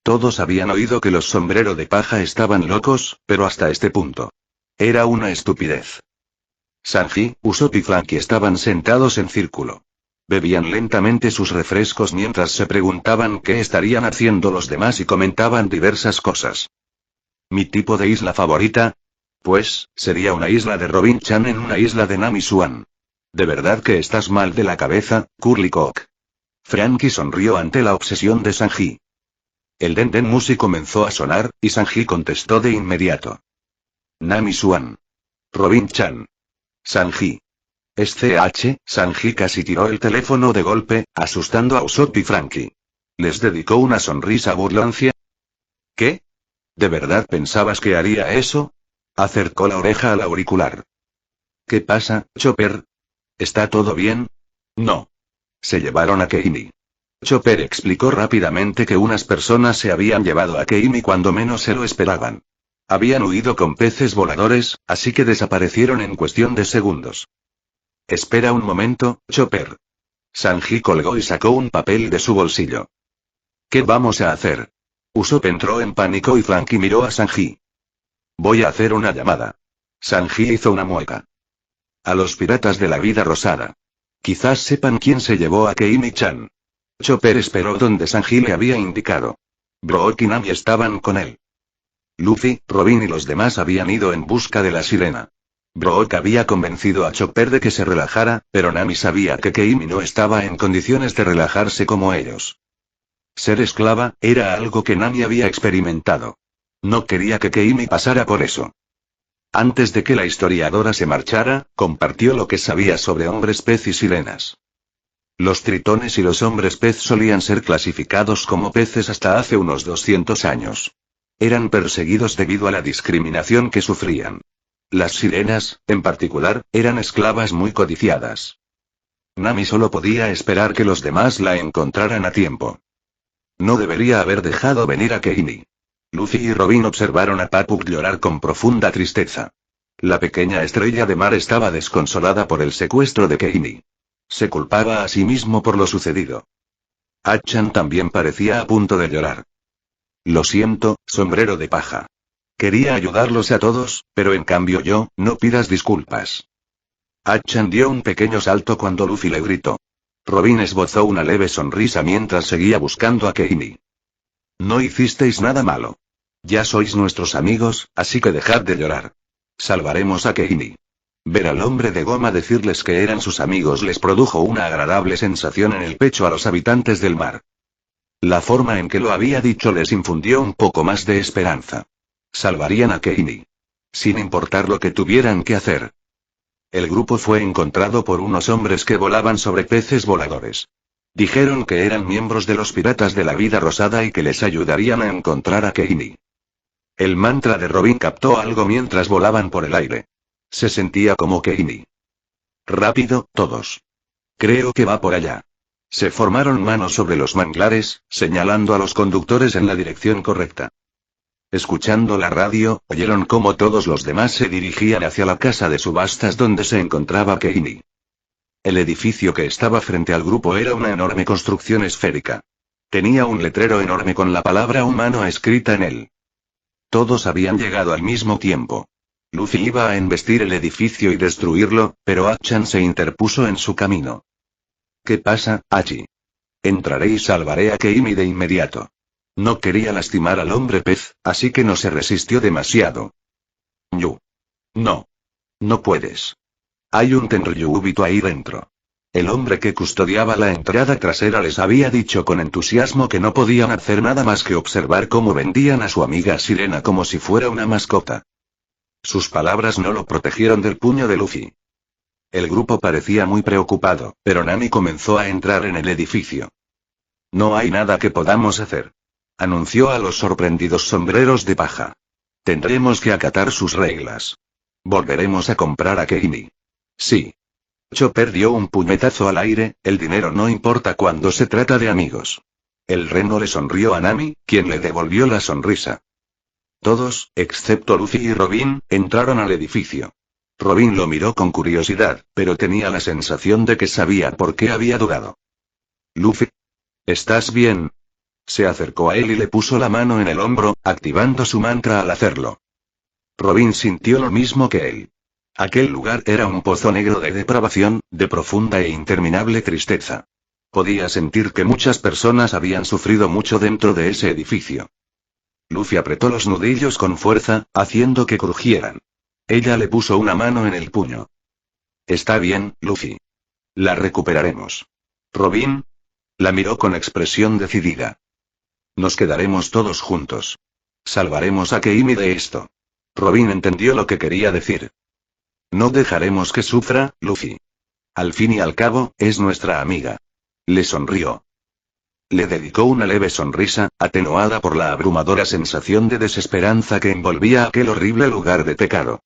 [SPEAKER 2] Todos habían oído que los sombrero de paja estaban locos, pero hasta este punto. Era una estupidez. Sanji, Usopp y Franky estaban sentados en círculo. Bebían lentamente sus refrescos mientras se preguntaban qué estarían haciendo los demás y comentaban diversas cosas. ¿Mi tipo de isla favorita? Pues, sería una isla de Robin-chan en una isla de Nami-Swan. ¿De verdad que estás mal de la cabeza, Curly Cock? Franky sonrió ante la obsesión de Sanji. El Den Musi comenzó a sonar, y Sanji contestó de inmediato. Nami-Swan. Robin-chan. Sanji. Sanji casi tiró el teléfono de golpe, asustando a Usopp y Franky. Les dedicó una sonrisa burlancia. ¿Qué? ¿De verdad pensabas que haría eso? Acercó la oreja al auricular. ¿Qué pasa, Chopper? ¿Está todo bien? No. Se llevaron a Keimi. Chopper explicó rápidamente que unas personas se habían llevado a Keimi cuando menos se lo esperaban. Habían huido con peces voladores, así que desaparecieron en cuestión de segundos. Espera un momento, Chopper. Sanji colgó y sacó un papel de su bolsillo. ¿Qué vamos a hacer? Usopp entró en pánico y Franky miró a Sanji. Voy a hacer una llamada. Sanji hizo una mueca. A los piratas de la vida rosada. Quizás sepan quién se llevó a Keimi-chan. Chopper esperó donde Sanji le había indicado. Brook y Nami estaban con él. Luffy, Robin y los demás habían ido en busca de la sirena. Brook había convencido a Chopper de que se relajara, pero Nami sabía que Keimi no estaba en condiciones de relajarse como ellos. Ser esclava, era algo que Nami había experimentado. No quería que Keimi pasara por eso. Antes de que la historiadora se marchara, compartió lo que sabía sobre hombres pez y sirenas. Los tritones y los hombres pez solían ser clasificados como peces hasta hace unos 200 años. Eran perseguidos debido a la discriminación que sufrían. Las sirenas, en particular, eran esclavas muy codiciadas. Nami solo podía esperar que los demás la encontraran a tiempo. No debería haber dejado venir a Keimi. Luffy y Robin observaron a Papuk llorar con profunda tristeza. La pequeña estrella de mar estaba desconsolada por el secuestro de Keimi. Se culpaba a sí mismo por lo sucedido. Achan también parecía a punto de llorar. Lo siento, sombrero de paja. Quería ayudarlos a todos, pero en cambio no pidas disculpas. Achan dio un pequeño salto cuando Luffy le gritó. Robin esbozó una leve sonrisa mientras seguía buscando a Keimi. No hicisteis nada malo. Ya sois nuestros amigos, así que dejad de llorar. Salvaremos a Keimi. Ver al hombre de goma decirles que eran sus amigos les produjo una agradable sensación en el pecho a los habitantes del mar. La forma en que lo había dicho les infundió un poco más de esperanza. Salvarían a Keimi. Sin importar lo que tuvieran que hacer. El grupo fue encontrado por unos hombres que volaban sobre peces voladores. Dijeron que eran miembros de los piratas de la vida rosada y que les ayudarían a encontrar a Keimi. El mantra de Robin captó algo mientras volaban por el aire. Se sentía como Keimi. Rápido, todos. Creo que va por allá. Se formaron manos sobre los manglares, señalando a los conductores en la dirección correcta. Escuchando la radio, oyeron cómo todos los demás se dirigían hacia la casa de subastas donde se encontraba Keimi. El edificio que estaba frente al grupo era una enorme construcción esférica. Tenía un letrero enorme con la palabra humano escrita en él. Todos habían llegado al mismo tiempo. Luffy iba a embestir el edificio y destruirlo, pero Achan se interpuso en su camino. ¿Qué pasa, Hachi? Entraré y salvaré a Keimi de inmediato. No quería lastimar al hombre pez, así que no se resistió demasiado. Yu. No. No puedes. Hay un Tenryubito ahí dentro. El hombre que custodiaba la entrada trasera les había dicho con entusiasmo que no podían hacer nada más que observar cómo vendían a su amiga Sirena como si fuera una mascota. Sus palabras no lo protegieron del puño de Luffy. El grupo parecía muy preocupado, pero Nami comenzó a entrar en el edificio. No hay nada que podamos hacer. Anunció a los sorprendidos sombreros de paja. Tendremos que acatar sus reglas. Volveremos a comprar a Keimi. Sí. Chopper dio un puñetazo al aire, el dinero no importa cuando se trata de amigos. El reno le sonrió a Nami, quien le devolvió la sonrisa. Todos, excepto Luffy y Robin, entraron al edificio. Robin lo miró con curiosidad, pero tenía la sensación de que sabía por qué había dudado. Luffy. ¿Estás bien? Se acercó a él y le puso la mano en el hombro, activando su mantra al hacerlo. Robin sintió lo mismo que él. Aquel lugar era un pozo negro de depravación, de profunda e interminable tristeza. Podía sentir que muchas personas habían sufrido mucho dentro de ese edificio. Luffy apretó los nudillos con fuerza, haciendo que crujieran. Ella le puso una mano en el puño. Está bien, Luffy. La recuperaremos. Robin. La miró con expresión decidida. Nos quedaremos todos juntos. Salvaremos a Keimi de esto. Robin entendió lo que quería decir. No dejaremos que sufra, Luffy. Al fin y al cabo, es nuestra amiga. Le sonrió. Le dedicó una leve sonrisa, atenuada por la abrumadora sensación de desesperanza que envolvía aquel horrible lugar de pecado.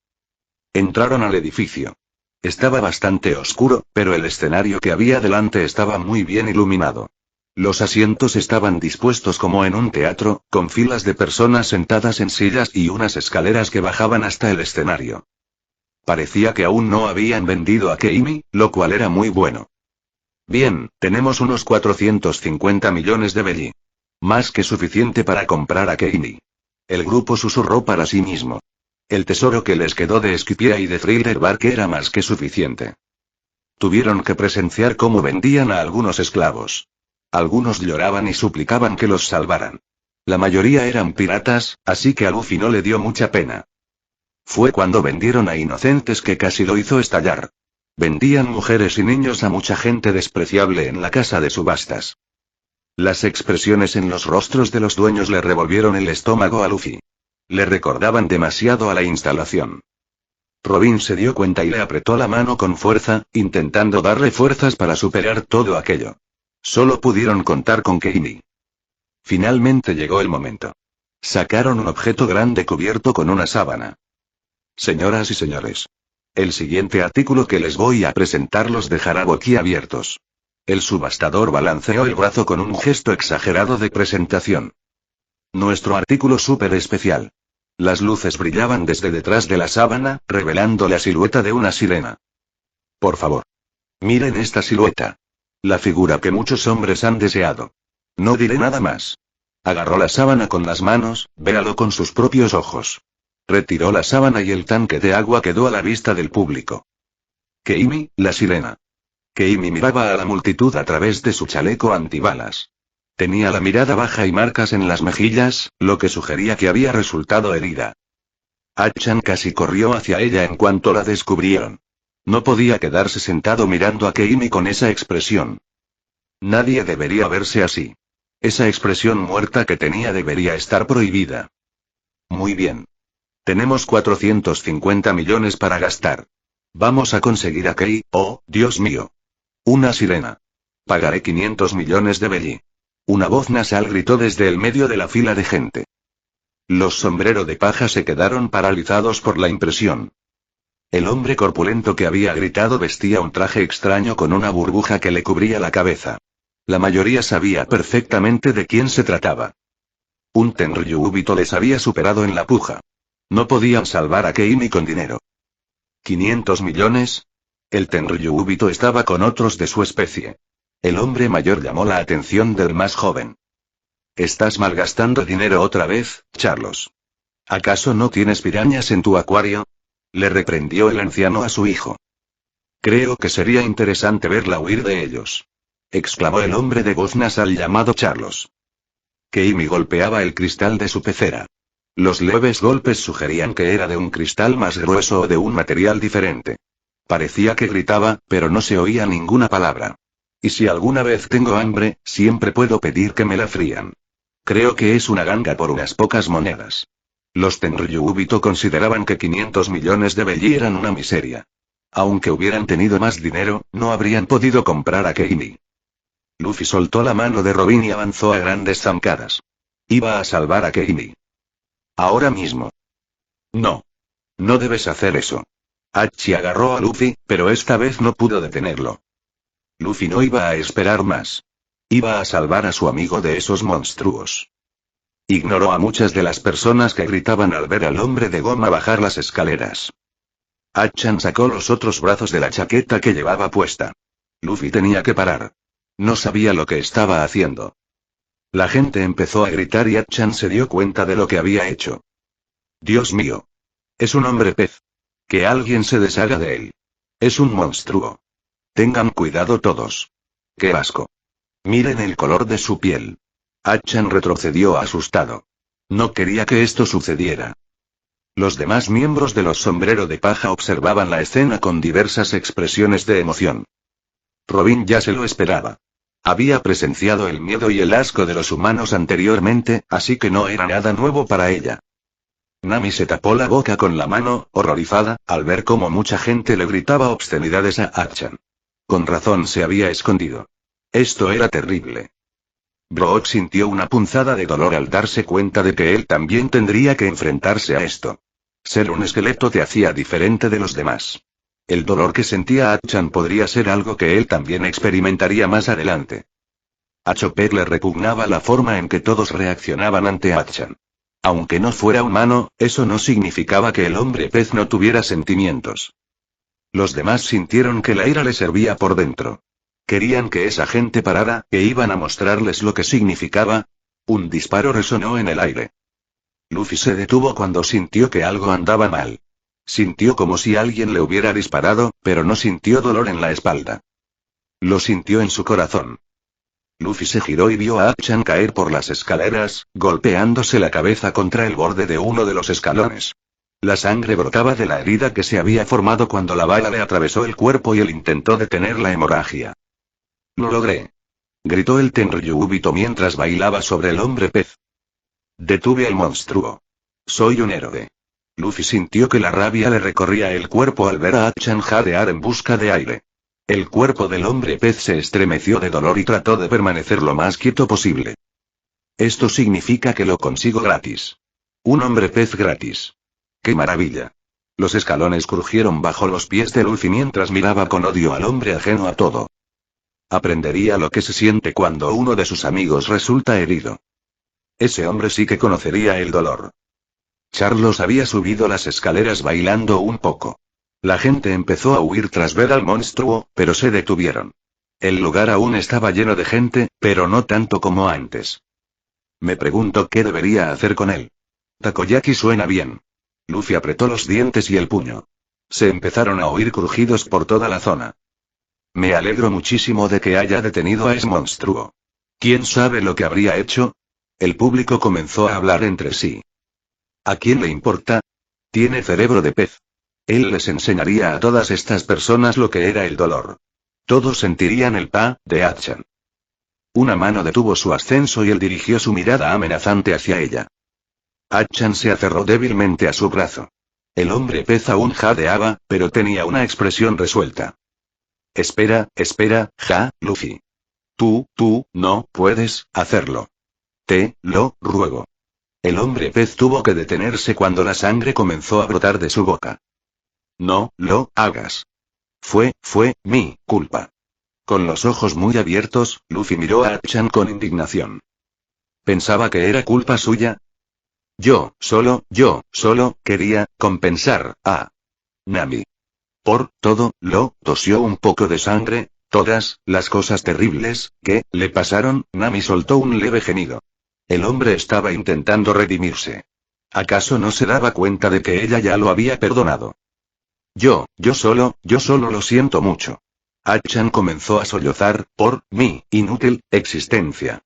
[SPEAKER 2] Entraron al edificio. Estaba bastante oscuro, pero el escenario que había delante estaba muy bien iluminado. Los asientos estaban dispuestos como en un teatro, con filas de personas sentadas en sillas y unas escaleras que bajaban hasta el escenario. Parecía que aún no habían vendido a Keimi, lo cual era muy bueno. Bien, tenemos unos 450 millones de belli. Más que suficiente para comprar a Keimi. El grupo susurró para sí mismo. El tesoro que les quedó de Skypiea y de Thriller Bark era más que suficiente. Tuvieron que presenciar cómo vendían a algunos esclavos. Algunos lloraban y suplicaban que los salvaran. La mayoría eran piratas, así que a Luffy no le dio mucha pena. Fue cuando vendieron a inocentes que casi lo hizo estallar. Vendían mujeres y niños a mucha gente despreciable en la casa de subastas. Las expresiones en los rostros de los dueños le revolvieron el estómago a Luffy. Le recordaban demasiado a la instalación. Robin se dio cuenta y le apretó la mano con fuerza, intentando darle fuerzas para superar todo aquello. Solo pudieron contar con Keimi. Finalmente llegó el momento. Sacaron un objeto grande cubierto con una sábana. Señoras y señores. El siguiente artículo que les voy a presentar los dejará boquiabiertos. El subastador balanceó el brazo con un gesto exagerado de presentación. Nuestro artículo súper especial. Las luces brillaban desde detrás de la sábana, revelando la silueta de una sirena. Por favor. Miren esta silueta. La figura que muchos hombres han deseado. No diré nada más. Agarró la sábana con las manos, véalo con sus propios ojos. Retiró la sábana y el tanque de agua quedó a la vista del público. Keimi, la sirena. Keimi miraba a la multitud a través de su chaleco antibalas. Tenía la mirada baja y marcas en las mejillas, lo que sugería que había resultado herida. Achan casi corrió hacia ella en cuanto la descubrieron. No podía quedarse sentado mirando a Keimi con esa expresión. Nadie debería verse así. Esa expresión muerta que tenía debería estar prohibida. Muy bien. Tenemos 450 millones para gastar. Vamos a conseguir a Kei, oh, Dios mío. Una sirena. Pagaré 500 millones de belli. Una voz nasal gritó desde el medio de la fila de gente. Los sombrero de paja se quedaron paralizados por la impresión. El hombre corpulento que había gritado vestía un traje extraño con una burbuja que le cubría la cabeza. La mayoría sabía perfectamente de quién se trataba. Un Tenryubito les había superado en la puja. No podían salvar a Keimi con dinero. ¿500 millones? El Tenryubito estaba con otros de su especie. El hombre mayor llamó la atención del más joven. Estás malgastando dinero otra vez, Charlos. ¿Acaso no tienes pirañas en tu acuario? Le reprendió el anciano a su hijo. Creo que sería interesante verla huir de ellos. Exclamó el hombre de voz nasal llamado Charlos. Keimi golpeaba el cristal de su pecera. Los leves golpes sugerían que era de un cristal más grueso o de un material diferente. Parecía que gritaba, pero no se oía ninguna palabra. Y si alguna vez tengo hambre, siempre puedo pedir que me la frían. Creo que es una ganga por unas pocas monedas. Los Tenryubito consideraban que 500 millones de belli eran una miseria. Aunque hubieran tenido más dinero, no habrían podido comprar a Keimi. Luffy soltó la mano de Robin y avanzó a grandes zancadas. Iba a salvar a Keimi. Ahora mismo. No. No debes hacer eso. Hachi agarró a Luffy, pero esta vez no pudo detenerlo. Luffy no iba a esperar más. Iba a salvar a su amigo de esos monstruos. Ignoró a muchas de las personas que gritaban al ver al hombre de goma bajar las escaleras. Hachan sacó los otros brazos de la chaqueta que llevaba puesta. Luffy tenía que parar. No sabía lo que estaba haciendo. La gente empezó a gritar y Hachan se dio cuenta de lo que había hecho. Dios mío. Es un hombre pez. Que alguien se deshaga de él. Es un monstruo. Tengan cuidado todos. ¡Qué asco! Miren el color de su piel. Hachan retrocedió asustado. No quería que esto sucediera. Los demás miembros de los Sombrero de Paja observaban la escena con diversas expresiones de emoción. Robin ya se lo esperaba. Había presenciado el miedo y el asco de los humanos anteriormente, así que no era nada nuevo para ella. Nami se tapó la boca con la mano, horrorizada, al ver cómo mucha gente le gritaba obscenidades a Hachan. Con razón se había escondido. Esto era terrible. Brook sintió una punzada de dolor al darse cuenta de que él también tendría que enfrentarse a esto. Ser un esqueleto te hacía diferente de los demás. El dolor que sentía Hachan podría ser algo que él también experimentaría más adelante. A Chopper le repugnaba la forma en que todos reaccionaban ante Hachan. Aunque no fuera humano, eso no significaba que el hombre pez no tuviera sentimientos. Los demás sintieron que la ira le servía por dentro. Querían que esa gente parara, e iban a mostrarles lo que significaba. Un disparo resonó en el aire. Luffy se detuvo cuando sintió que algo andaba mal. Sintió como si alguien le hubiera disparado, pero no sintió dolor en la espalda. Lo sintió en su corazón. Luffy se giró y vio a Hachan caer por las escaleras, golpeándose la cabeza contra el borde de uno de los escalones. La sangre brotaba de la herida que se había formado cuando la bala le atravesó el cuerpo y él intentó detener la hemorragia. Lo logré. Gritó el Tenryubito mientras bailaba sobre el hombre pez. Detuve al monstruo. Soy un héroe. Luffy sintió que la rabia le recorría el cuerpo al ver a Hachan jadear en busca de aire. El cuerpo del hombre pez se estremeció de dolor y trató de permanecer lo más quieto posible. Esto significa que lo consigo gratis. Un hombre pez gratis. ¡Qué maravilla! Los escalones crujieron bajo los pies de Luffy mientras miraba con odio al hombre ajeno a todo. Aprendería lo que se siente cuando uno de sus amigos resulta herido. Ese hombre sí que conocería el dolor. Charlos había subido las escaleras bailando un poco. La gente empezó a huir tras ver al monstruo, pero se detuvieron. El lugar aún estaba lleno de gente, pero no tanto como antes. Me pregunto qué debería hacer con él. Takoyaki suena bien. Luffy apretó los dientes y el puño. Se empezaron a oír crujidos por toda la zona. Me alegro muchísimo de que haya detenido a ese monstruo. ¿Quién sabe lo que habría hecho? El público comenzó a hablar entre sí. ¿A quién le importa? Tiene cerebro de pez. Él les enseñaría a todas estas personas lo que era el dolor. Todos sentirían el pa de Hachan. Una mano detuvo su ascenso y él dirigió su mirada amenazante hacia ella. Hachan se aferró débilmente a su brazo. El hombre pez aún jadeaba, pero tenía una expresión resuelta. Espera, Luffy. Tú, no puedes hacerlo. Te lo ruego. El hombre pez tuvo que detenerse cuando la sangre comenzó a brotar de su boca. No lo hagas. Fue mi culpa. Con los ojos muy abiertos, Luffy miró a Hachan con indignación. ¿Pensaba que era culpa suya? Yo solo quería compensar a Nami. Por todo, tosió un poco de sangre, todas las cosas terribles que le pasaron. Nami soltó un leve gemido. El hombre estaba intentando redimirse. ¿Acaso no se daba cuenta de que ella ya lo había perdonado? Yo solo lo siento mucho. Hachan comenzó a sollozar, por mi inútil existencia.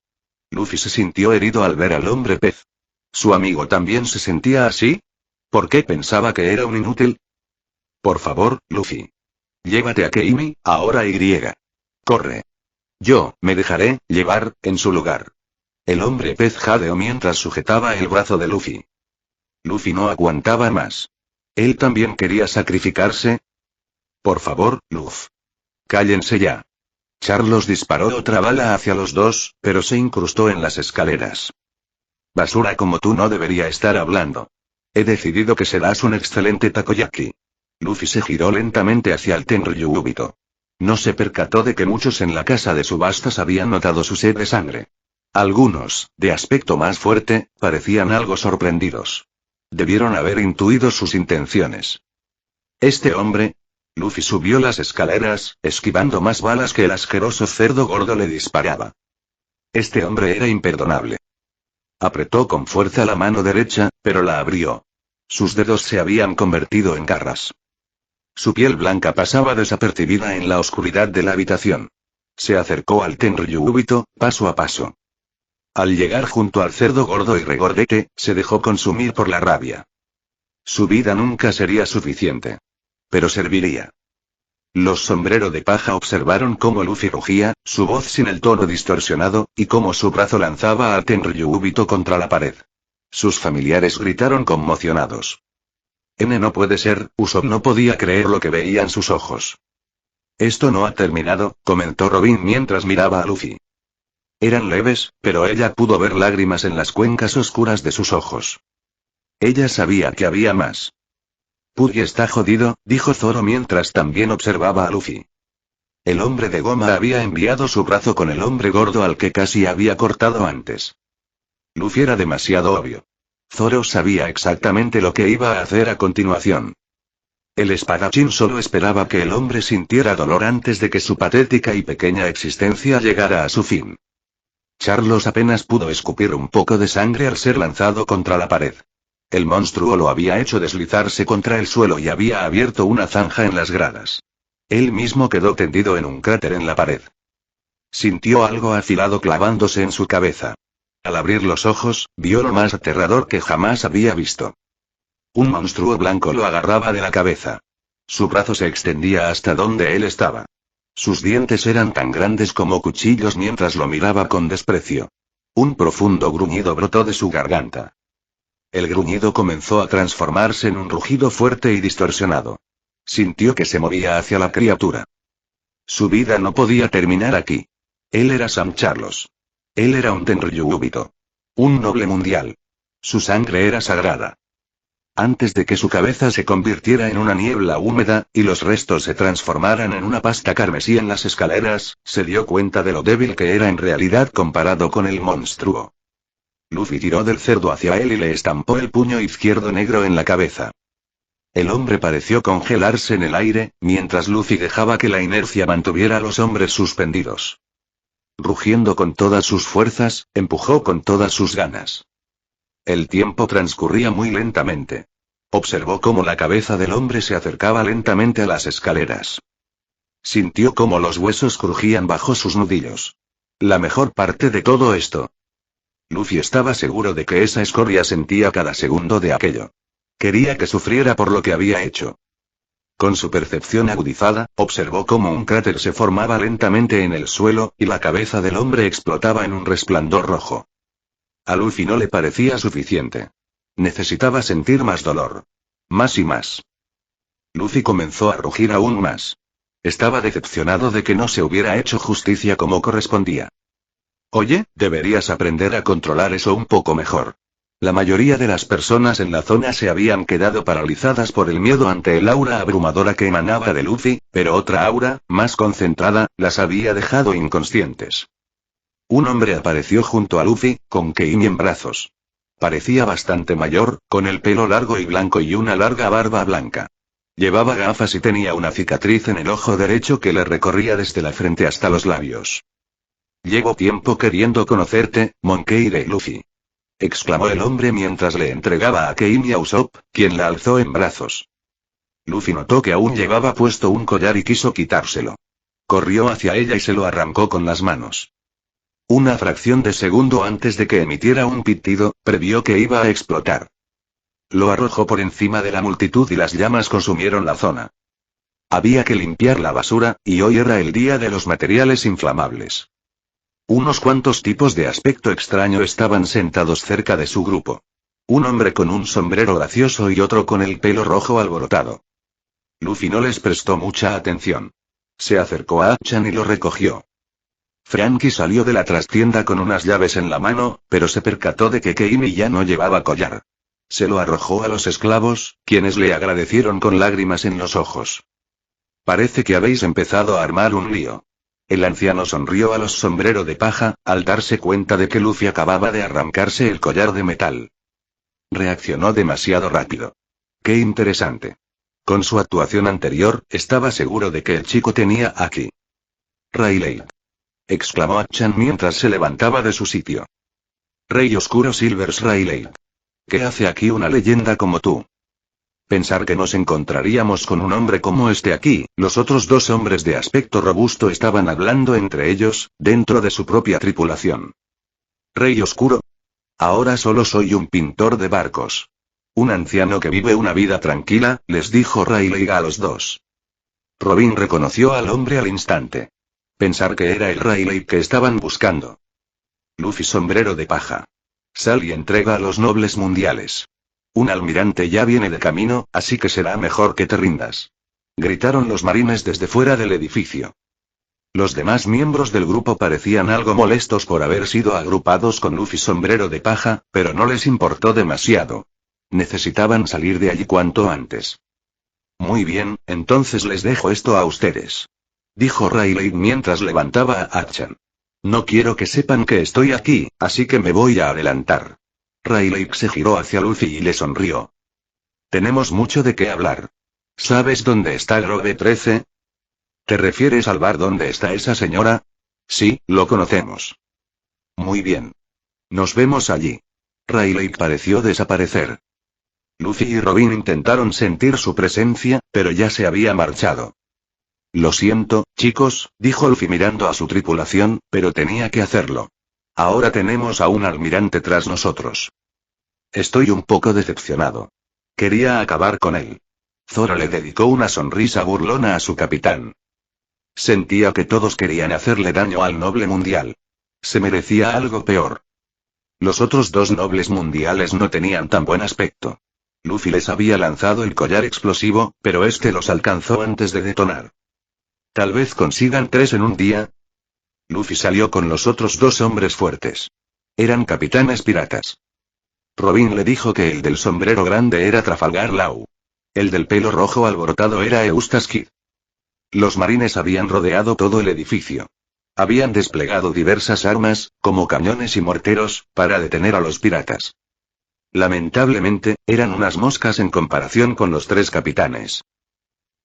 [SPEAKER 2] Luffy se sintió herido al ver al hombre pez. ¿Su amigo también se sentía así? ¿Por qué pensaba que era un inútil? Por favor, Luffy. Llévate a Keimi, ahora y. Corre. Yo me dejaré llevar en su lugar. El hombre pez jadeó mientras sujetaba el brazo de Luffy. Luffy no aguantaba más. ¿Él también quería sacrificarse? Por favor, Luffy. Cállense ya. Charlos disparó otra bala hacia los dos, pero se incrustó en las escaleras. Basura como tú no debería estar hablando. He decidido que serás un excelente takoyaki. Luffy se giró lentamente hacia el Tenryubito. No se percató de que muchos en la casa de subastas habían notado su sed de sangre. Algunos, de aspecto más fuerte, parecían algo sorprendidos. Debieron haber intuido sus intenciones. Este hombre... Luffy subió las escaleras, esquivando más balas que el asqueroso cerdo gordo le disparaba. Este hombre era imperdonable. Apretó con fuerza la mano derecha, pero la abrió. Sus dedos se habían convertido en garras. Su piel blanca pasaba desapercibida en la oscuridad de la habitación. Se acercó al Tenryubito, paso a paso. Al llegar junto al cerdo gordo y regordete, se dejó consumir por la rabia. Su vida nunca sería suficiente. Pero serviría. Los sombrero de paja observaron cómo Luffy rugía, su voz sin el tono distorsionado, y cómo su brazo lanzaba al Tenryubito contra la pared. Sus familiares gritaron conmocionados. No puede ser, Usopp no podía creer lo que veía en sus ojos. Esto no ha terminado, comentó Robin mientras miraba a Luffy. Eran leves, pero ella pudo ver lágrimas en las cuencas oscuras de sus ojos. Ella sabía que había más. Puggy está jodido, dijo Zoro mientras también observaba a Luffy. El hombre de goma había enviado su brazo con el hombre gordo al que casi había cortado antes. Luffy era demasiado obvio. Zoro sabía exactamente lo que iba a hacer a continuación. El espadachín solo esperaba que el hombre sintiera dolor antes de que su patética y pequeña existencia llegara a su fin. Charlos apenas pudo escupir un poco de sangre al ser lanzado contra la pared. El monstruo lo había hecho deslizarse contra el suelo y había abierto una zanja en las gradas. Él mismo quedó tendido en un cráter en la pared. Sintió algo afilado clavándose en su cabeza. Al abrir los ojos, vio lo más aterrador que jamás había visto. Un monstruo blanco lo agarraba de la cabeza. Su brazo se extendía hasta donde él estaba. Sus dientes eran tan grandes como cuchillos mientras lo miraba con desprecio. Un profundo gruñido brotó de su garganta. El gruñido comenzó a transformarse en un rugido fuerte y distorsionado. Sintió que se movía hacia la criatura. Su vida no podía terminar aquí. Él era Sam Charlos. Él era un Tenryubito. Un noble mundial. Su sangre era sagrada. Antes de que su cabeza se convirtiera en una niebla húmeda, y los restos se transformaran en una pasta carmesí en las escaleras, se dio cuenta de lo débil que era en realidad comparado con el monstruo. Luffy tiró del cerdo hacia él y le estampó el puño izquierdo negro en la cabeza. El hombre pareció congelarse en el aire, mientras Luffy dejaba que la inercia mantuviera a los hombres suspendidos. Rugiendo con todas sus fuerzas, empujó con todas sus ganas. El tiempo transcurría muy lentamente. Observó cómo la cabeza del hombre se acercaba lentamente a las escaleras. Sintió cómo los huesos crujían bajo sus nudillos. La mejor parte de todo esto. Luffy estaba seguro de que esa escoria sentía cada segundo de aquello. Quería que sufriera por lo que había hecho. Con su percepción agudizada, observó cómo un cráter se formaba lentamente en el suelo, y la cabeza del hombre explotaba en un resplandor rojo. A Luffy no le parecía suficiente. Necesitaba sentir más dolor. Más y más. Luffy comenzó a rugir aún más. Estaba decepcionado de que no se hubiera hecho justicia como correspondía. Oye, deberías aprender a controlar eso un poco mejor. La mayoría de las personas en la zona se habían quedado paralizadas por el miedo ante el aura abrumadora que emanaba de Luffy, pero otra aura, más concentrada, las había dejado inconscientes. Un hombre apareció junto a Luffy, con Keimi en brazos. Parecía bastante mayor, con el pelo largo y blanco y una larga barba blanca. Llevaba gafas y tenía una cicatriz en el ojo derecho que le recorría desde la frente hasta los labios. Llevo tiempo queriendo conocerte, Monkey D. Luffy. Exclamó el hombre mientras le entregaba a Keimi a Usopp, quien la alzó en brazos. Luffy notó que aún llevaba puesto un collar y quiso quitárselo. Corrió hacia ella y se lo arrancó con las manos. Una fracción de segundo antes de que emitiera un pitido, previó que iba a explotar. Lo arrojó por encima de la multitud y las llamas consumieron la zona. Había que limpiar la basura, y hoy era el día de los materiales inflamables. Unos cuantos tipos de aspecto extraño estaban sentados cerca de su grupo. Un hombre con un sombrero gracioso y otro con el pelo rojo alborotado. Luffy no les prestó mucha atención. Se acercó a Achan y lo recogió. Franky salió de la trastienda con unas llaves en la mano, pero se percató de que Keimi ya no llevaba collar. Se lo arrojó a los esclavos, quienes le agradecieron con lágrimas en los ojos. Parece que habéis empezado a armar un lío. El anciano sonrió a los sombrero de paja, al darse cuenta de que Luffy acababa de arrancarse el collar de metal. Reaccionó demasiado rápido. ¡Qué interesante! Con su actuación anterior, estaba seguro de que el chico tenía aquí. Rayleigh, exclamó Achan mientras se levantaba de su sitio. Rey Oscuro Silvers Rayleigh. ¿Qué hace aquí una leyenda como tú? Pensar que nos encontraríamos con un hombre como este aquí. Los otros dos hombres de aspecto robusto estaban hablando entre ellos, dentro de su propia tripulación. Rey Oscuro. Ahora solo soy un pintor de barcos. Un anciano que vive una vida tranquila, les dijo Rayleigh a los dos. Robin reconoció al hombre al instante. Pensar que era el Rayleigh que estaban buscando. Luffy sombrero de paja. Sal y entrega a los nobles mundiales. Un almirante ya viene de camino, así que será mejor que te rindas. Gritaron los marines desde fuera del edificio. Los demás miembros del grupo parecían algo molestos por haber sido agrupados con Luffy sombrero de paja, pero no les importó demasiado. Necesitaban salir de allí cuanto antes. Muy bien, entonces les dejo esto a ustedes. Dijo Rayleigh mientras levantaba a Achan. No quiero que sepan que estoy aquí, así que me voy a adelantar. Rayleigh se giró hacia Luffy y le sonrió. Tenemos mucho de qué hablar. ¿Sabes dónde está Grove 13? ¿Te refieres al bar donde está esa señora? Sí, lo conocemos. Muy bien. Nos vemos allí. Rayleigh pareció desaparecer. Luffy y Robin intentaron sentir su presencia, pero ya se había marchado. Lo siento, chicos, dijo Luffy mirando a su tripulación, pero tenía que hacerlo. Ahora tenemos a un almirante tras nosotros. Estoy un poco decepcionado. Quería acabar con él. Zoro le dedicó una sonrisa burlona a su capitán. Sentía que todos querían hacerle daño al noble mundial. Se merecía algo peor. Los otros dos nobles mundiales no tenían tan buen aspecto. Luffy les había lanzado el collar explosivo, pero este los alcanzó antes de detonar. Tal vez consigan 3 en un día. Luffy salió con los otros dos hombres fuertes. Eran capitanes piratas. Robin le dijo que el del sombrero grande era Trafalgar Law. El del pelo rojo alborotado era Eustace Kid. Los marines habían rodeado todo el edificio. Habían desplegado diversas armas, como cañones y morteros, para detener a los piratas. Lamentablemente, eran unas moscas en comparación con los 3 capitanes.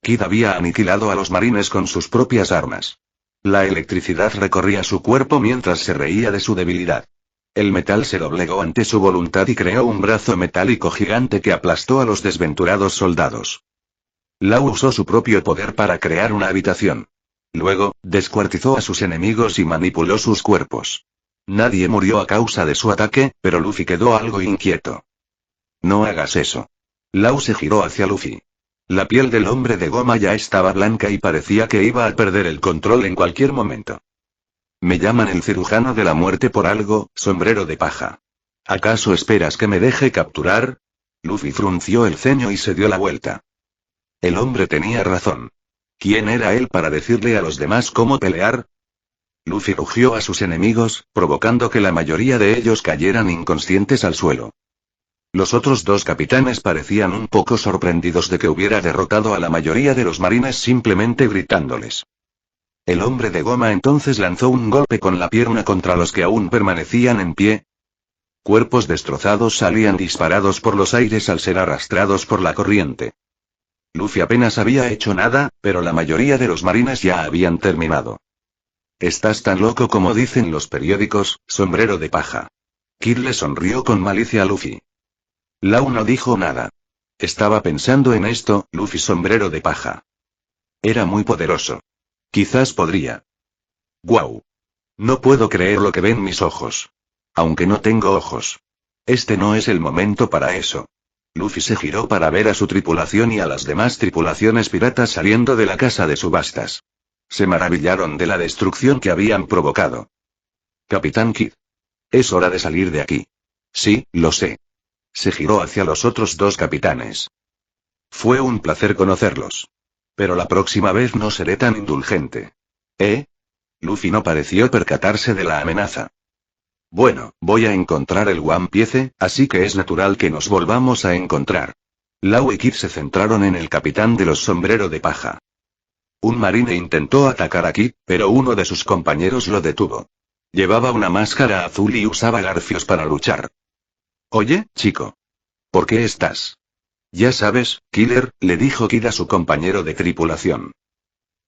[SPEAKER 2] Kid había aniquilado a los marines con sus propias armas. La electricidad recorría su cuerpo mientras se reía de su debilidad. El metal se doblegó ante su voluntad y creó un brazo metálico gigante que aplastó a los desventurados soldados. Law usó su propio poder para crear una habitación. Luego, descuartizó a sus enemigos y manipuló sus cuerpos. Nadie murió a causa de su ataque, pero Luffy quedó algo inquieto. No hagas eso. Law se giró hacia Luffy. La piel del hombre de goma ya estaba blanca y parecía que iba a perder el control en cualquier momento. Me llaman el cirujano de la muerte por algo, sombrero de paja. ¿Acaso esperas que me deje capturar? Luffy frunció el ceño y se dio la vuelta. El hombre tenía razón. ¿Quién era él para decirle a los demás cómo pelear? Luffy rugió a sus enemigos, provocando que la mayoría de ellos cayeran inconscientes al suelo. Los otros dos capitanes parecían un poco sorprendidos de que hubiera derrotado a la mayoría de los marines simplemente gritándoles. El hombre de goma entonces lanzó un golpe con la pierna contra los que aún permanecían en pie. Cuerpos destrozados salían disparados por los aires al ser arrastrados por la corriente. Luffy apenas había hecho nada, pero la mayoría de los marines ya habían terminado. Estás tan loco como dicen los periódicos, sombrero de paja. Kid le sonrió con malicia a Luffy. Law no dijo nada. Estaba pensando en esto, Luffy sombrero de paja. Era muy poderoso. Quizás podría. ¡Guau! No puedo creer lo que ven mis ojos. Aunque no tengo ojos. Este no es el momento para eso. Luffy se giró para ver a su tripulación y a las demás tripulaciones piratas saliendo de la casa de subastas. Se maravillaron de la destrucción que habían provocado. Capitán Kid. Es hora de salir de aquí. Sí, lo sé. Se giró hacia los otros dos capitanes. Fue un placer conocerlos. Pero la próxima vez no seré tan indulgente. ¿Eh? Luffy no pareció percatarse de la amenaza. Bueno, voy a encontrar el One Piece, así que es natural que nos volvamos a encontrar. Law y Kid se centraron en el capitán de los sombrero de paja. Un marine intentó atacar a Kid, pero uno de sus compañeros lo detuvo. Llevaba una máscara azul y usaba garfios para luchar. Oye, chico. ¿Por qué estás? Ya sabes, Killer, le dijo Kid a su compañero de tripulación.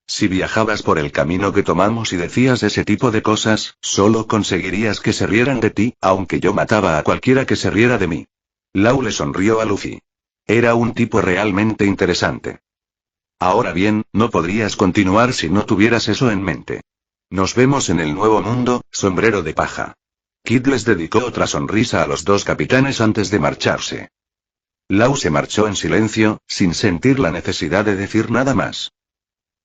[SPEAKER 2] Si viajabas por el camino que tomamos y decías ese tipo de cosas, solo conseguirías que se rieran de ti, aunque yo mataba a cualquiera que se riera de mí. Law le sonrió a Luffy. Era un tipo realmente interesante. Ahora bien, no podrías continuar si no tuvieras eso en mente. Nos vemos en el nuevo mundo, sombrero de paja. Kid les dedicó otra sonrisa a los dos capitanes antes de marcharse. Law se marchó en silencio, sin sentir la necesidad de decir nada más.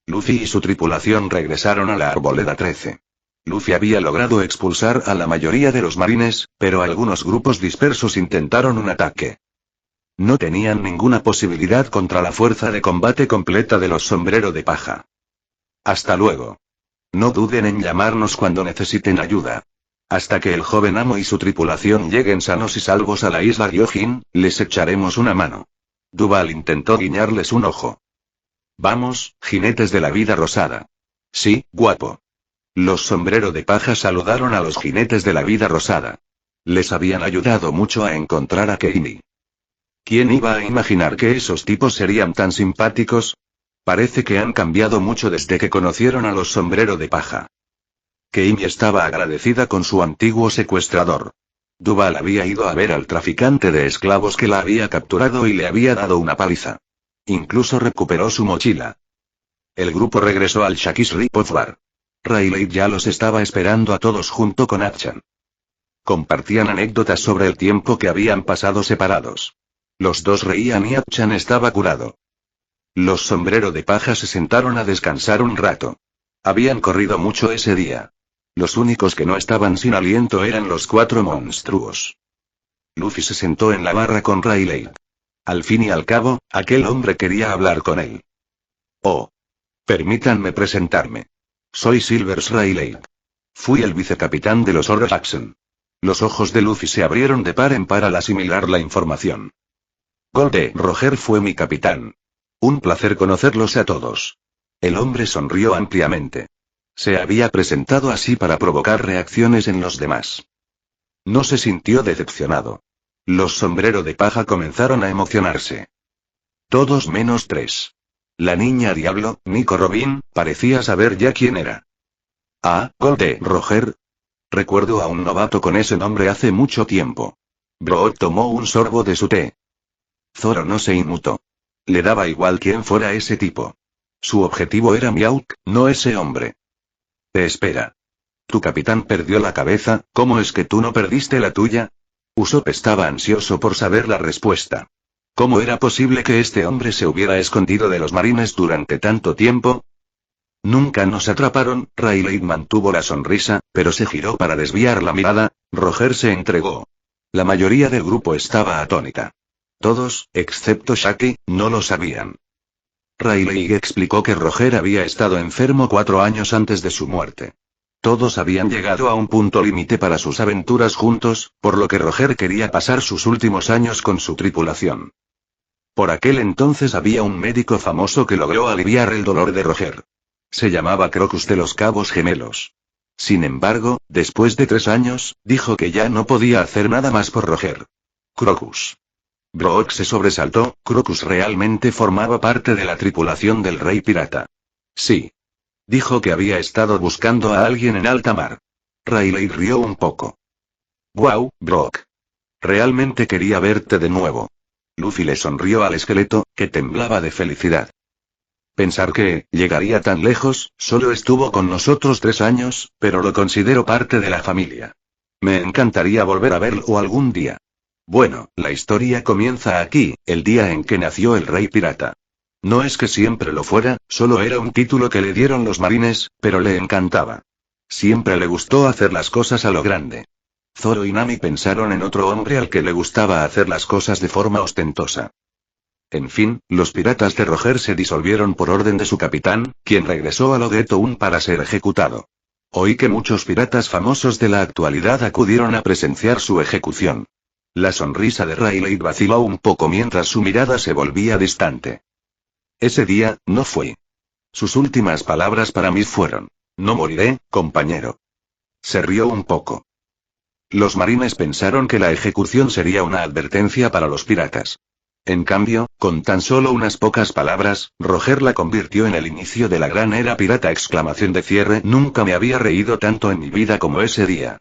[SPEAKER 2] Luffy y su tripulación regresaron a la Arboleda 13. Luffy había logrado expulsar a la mayoría de los marines, pero algunos grupos dispersos intentaron un ataque. No tenían ninguna posibilidad contra la fuerza de combate completa de los sombrero de paja. Hasta luego. No duden en llamarnos cuando necesiten ayuda. Hasta que el joven amo y su tripulación lleguen sanos y salvos a la isla Ryojin, les echaremos una mano. Duval intentó guiñarles un ojo. Vamos, jinetes de la vida rosada. Sí, guapo. Los sombrero de paja saludaron a los jinetes de la vida rosada. Les habían ayudado mucho a encontrar a Keimi. ¿Quién iba a imaginar que esos tipos serían tan simpáticos? Parece que han cambiado mucho desde que conocieron a los sombrero de paja. Keimi estaba agradecida con su antiguo secuestrador. Duval había ido a ver al traficante de esclavos que la había capturado y le había dado una paliza. Incluso recuperó su mochila. El grupo regresó al Shakis Report Bar. Rayleigh ya los estaba esperando a todos junto con Achan. Compartían anécdotas sobre el tiempo que habían pasado separados. Los dos reían y Achan estaba curado. Los sombrero de paja se sentaron a descansar un rato. Habían corrido mucho ese día. Los únicos que no estaban sin aliento eran los 4 monstruos. Luffy se sentó en la barra con Rayleigh. Al fin y al cabo, aquel hombre quería hablar con él. Oh. Permítanme presentarme. Soy Silvers Rayleigh. Fui el vicecapitán de los Oro Jackson. Los ojos de Luffy se abrieron de par en par al asimilar la información. Gold Roger fue mi capitán. Un placer conocerlos a todos. El hombre sonrió ampliamente. Se había presentado así para provocar reacciones en los demás. No se sintió decepcionado. Los sombrero de paja comenzaron a emocionarse. Todos menos 3. La niña diablo, Nico Robin, parecía saber ya quién era. Ah, Gold Roger. Recuerdo a un novato con ese nombre hace mucho tiempo. Brook tomó un sorbo de su té. Zoro no se inmutó. Le daba igual quién fuera ese tipo. Su objetivo era Mihawk, no ese hombre. Te espera. Tu capitán perdió la cabeza, ¿cómo es que tú no perdiste la tuya? Usopp estaba ansioso por saber la respuesta. ¿Cómo era posible que este hombre se hubiera escondido de los marines durante tanto tiempo? Nunca nos atraparon, Rayleigh mantuvo la sonrisa, pero se giró para desviar la mirada. Roger se entregó. La mayoría del grupo estaba atónita. Todos, excepto Shaki, no lo sabían. Rayleigh explicó que Roger había estado enfermo 4 años antes de su muerte. Todos habían llegado a un punto límite para sus aventuras juntos, por lo que Roger quería pasar sus últimos años con su tripulación. Por aquel entonces había un médico famoso que logró aliviar el dolor de Roger. Se llamaba Crocus de los Cabos Gemelos. Sin embargo, después de 3 años, dijo que ya no podía hacer nada más por Roger. Crocus. Brook se sobresaltó, Crocus realmente formaba parte de la tripulación del Rey Pirata. Sí. Dijo que había estado buscando a alguien en alta mar. Rayleigh rió un poco. Wow, Brook. Realmente quería verte de nuevo. Luffy le sonrió al esqueleto, que temblaba de felicidad. Pensar que, llegaría tan lejos, solo estuvo con nosotros 3 años, pero lo considero parte de la familia. Me encantaría volver a verlo algún día. Bueno, la historia comienza aquí, el día en que nació el Rey Pirata. No es que siempre lo fuera, solo era un título que le dieron los marines, pero le encantaba. Siempre le gustó hacer las cosas a lo grande. Zoro y Nami pensaron en otro hombre al que le gustaba hacer las cosas de forma ostentosa. En fin, los piratas de Roger se disolvieron por orden de su capitán, quien regresó a Loguetown para ser ejecutado. Oí que muchos piratas famosos de la actualidad acudieron a presenciar su ejecución. La sonrisa de Riley vaciló un poco mientras su mirada se volvía distante. Ese día, no fui. Sus últimas palabras para mí fueron: no moriré, compañero. Se rió un poco. Los marines pensaron que la ejecución sería una advertencia para los piratas. En cambio, con tan solo unas pocas palabras, Roger la convirtió en el inicio de la gran era pirata. Exclamación de cierre. Nunca me había reído tanto en mi vida como ese día.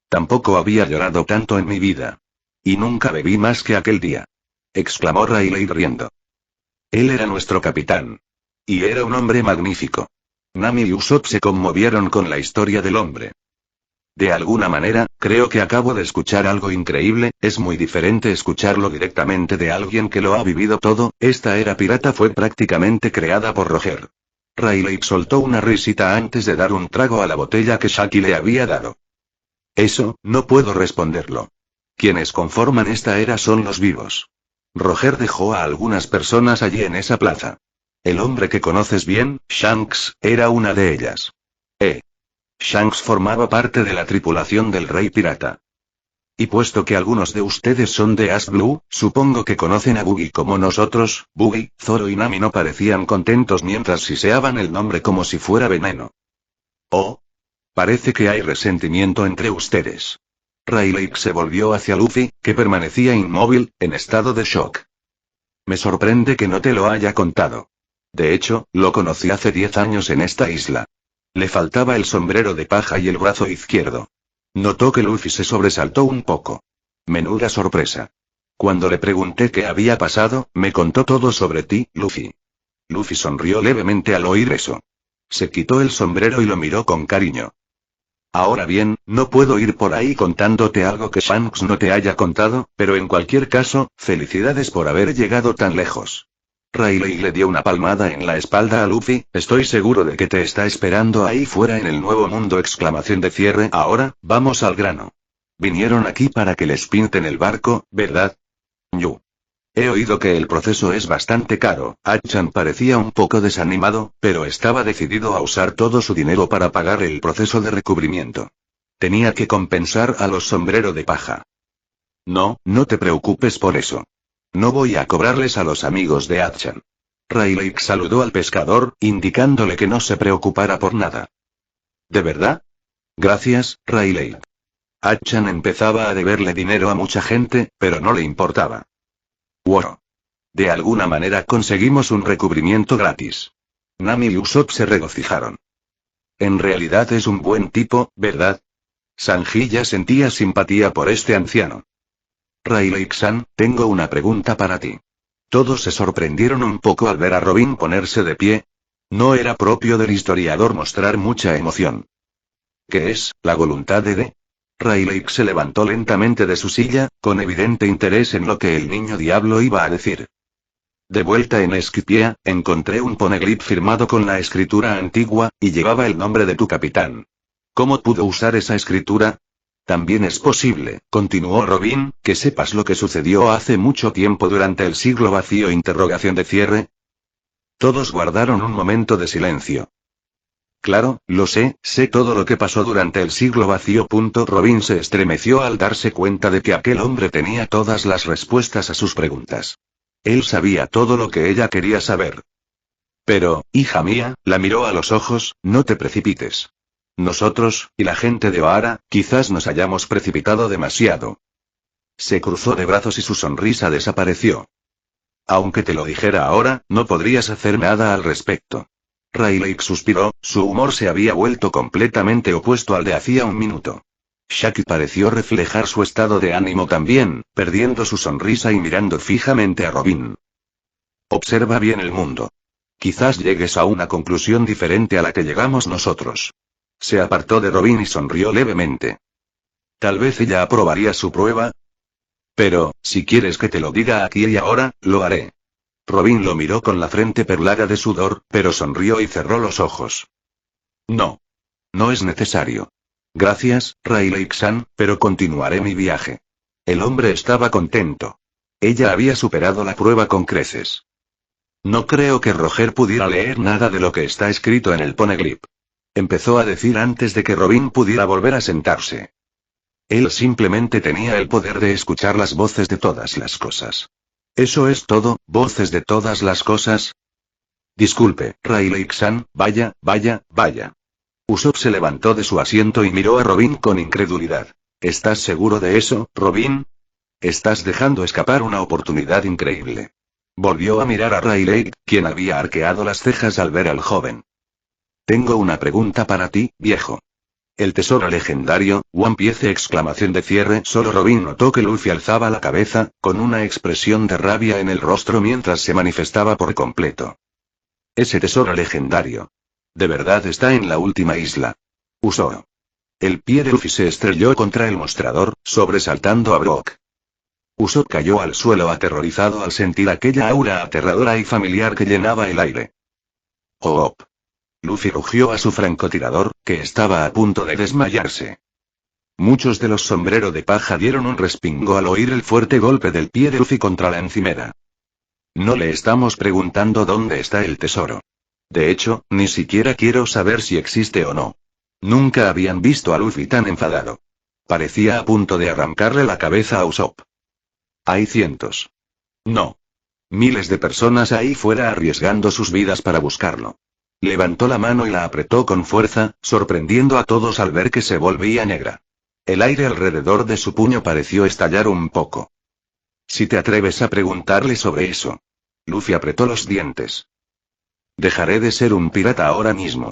[SPEAKER 2] Tampoco había llorado tanto en mi vida. Y nunca bebí más que aquel día. Exclamó Riley riendo. Él era nuestro capitán. Y era un hombre magnífico. Nami y Usopp se conmovieron con la historia del hombre. De alguna manera, creo que acabo de escuchar algo increíble. Es muy diferente escucharlo directamente de alguien que lo ha vivido todo. Esta era pirata fue prácticamente creada por Roger. Riley soltó una risita antes de dar un trago a la botella que Shaki le había dado. Eso, no puedo responderlo. Quienes conforman esta era son los vivos. Roger dejó a algunas personas allí en esa plaza. El hombre que conoces bien, Shanks, era una de ellas. Shanks formaba parte de la tripulación del Rey Pirata. Y puesto que algunos de ustedes son de Ash Blue, supongo que conocen a Buggy como nosotros. Buggy, Zoro y Nami no parecían contentos mientras siseaban el nombre como si fuera veneno. Oh. Parece que hay resentimiento entre ustedes. Riley se volvió hacia Luffy, que permanecía inmóvil, en estado de shock. Me sorprende que no te lo haya contado. De hecho, lo conocí hace 10 años en esta isla. Le faltaba el sombrero de paja y el brazo izquierdo. Notó que Luffy se sobresaltó un poco. Menuda sorpresa. Cuando le pregunté qué había pasado, me contó todo sobre ti, Luffy. Luffy sonrió levemente al oír eso. Se quitó el sombrero y lo miró con cariño. Ahora bien, no puedo ir por ahí contándote algo que Shanks no te haya contado, pero en cualquier caso, felicidades por haber llegado tan lejos. Riley le dio una palmada en la espalda a Luffy. Estoy seguro de que te está esperando ahí fuera en el nuevo mundo. Exclamación de cierre. Ahora, vamos al grano. Vinieron aquí para que les pinten el barco, ¿verdad? Yu. He oído que el proceso es bastante caro. Achan parecía un poco desanimado, pero estaba decidido a usar todo su dinero para pagar el proceso de recubrimiento. Tenía que compensar a los sombrero de paja. No, no te preocupes por eso. No voy a cobrarles a los amigos de Achan. Riley saludó al pescador, indicándole que no se preocupara por nada. ¿De verdad? Gracias, Riley. Achan empezaba a deberle dinero a mucha gente, pero no le importaba. Wow. De alguna manera conseguimos un recubrimiento gratis. Nami y Usopp se regocijaron. En realidad es un buen tipo, ¿verdad? Sanji ya sentía simpatía por este anciano. Riley-san, tengo una pregunta para ti. Todos se sorprendieron un poco al ver a Robin ponerse de pie. No era propio del historiador mostrar mucha emoción. ¿Qué es, la voluntad de D? Riley se levantó lentamente de su silla, con evidente interés en lo que el niño diablo iba a decir. De vuelta en Esquipia, encontré un poneglyph firmado con la escritura antigua, y llevaba el nombre de tu capitán. ¿Cómo pudo usar esa escritura? También es posible, continuó Robin, que sepas lo que sucedió hace mucho tiempo durante el siglo vacío. Interrogación de cierre. Todos guardaron un momento de silencio. Claro, lo sé todo lo que pasó durante el siglo vacío. Robin se estremeció al darse cuenta de que aquel hombre tenía todas las respuestas a sus preguntas. Él sabía todo lo que ella quería saber. Pero, hija mía, la miró a los ojos, no te precipites. Nosotros, y la gente de Ohara, quizás nos hayamos precipitado demasiado. Se cruzó de brazos y su sonrisa desapareció. Aunque te lo dijera ahora, no podrías hacer nada al respecto. Riley suspiró, su humor se había vuelto completamente opuesto al de hacía un minuto. Shaki pareció reflejar su estado de ánimo también, perdiendo su sonrisa y mirando fijamente a Robin. Observa bien el mundo. Quizás llegues a una conclusión diferente a la que llegamos nosotros. Se apartó de Robin y sonrió levemente. Tal vez ella aprobaría su prueba. Pero, si quieres que te lo diga aquí y ahora, lo haré. Robin lo miró con la frente perlada de sudor, pero sonrió y cerró los ojos. No. No es necesario. Gracias, Riley-san, pero continuaré mi viaje. El hombre estaba contento. Ella había superado la prueba con creces. No creo que Roger pudiera leer nada de lo que está escrito en el poneglyph. empezó a decir antes de que Robin pudiera volver a sentarse. Él simplemente tenía el poder de escuchar las voces de todas las cosas. ¿Eso es todo, voces de todas las cosas? Disculpe, Rayleigh-san, vaya. Usopp se levantó de su asiento y miró a Robin con incredulidad. ¿Estás seguro de eso, Robin? Estás dejando escapar una oportunidad increíble. Volvió a mirar a Rayleigh, quien había arqueado las cejas al ver al joven. Tengo una pregunta para ti, viejo. El tesoro legendario, One Piece exclamación de cierre. Solo Robin notó que Luffy alzaba la cabeza, con una expresión de rabia en el rostro mientras se manifestaba por completo. Ese tesoro legendario. De verdad está en la última isla. Usopp. El pie de Luffy se estrelló contra el mostrador, sobresaltando a Brook. Usopp cayó al suelo aterrorizado al sentir aquella aura aterradora y familiar que llenaba el aire. ¡Oh! Luffy rugió a su francotirador, que estaba a punto de desmayarse. Muchos de los sombreros de paja dieron un respingo al oír el fuerte golpe del pie de Luffy contra la encimera. No le estamos preguntando dónde está el tesoro. De hecho, ni siquiera quiero saber si existe o no. Nunca habían visto a Luffy tan enfadado. Parecía a punto de arrancarle la cabeza a Usopp. Hay cientos. No. Miles de personas ahí fuera arriesgando sus vidas para buscarlo. Levantó la mano y la apretó con fuerza, sorprendiendo a todos al ver que se volvía negra. El aire alrededor de su puño pareció estallar un poco. Si te atreves a preguntarle sobre eso. Luffy apretó los dientes. Dejaré de ser un pirata ahora mismo.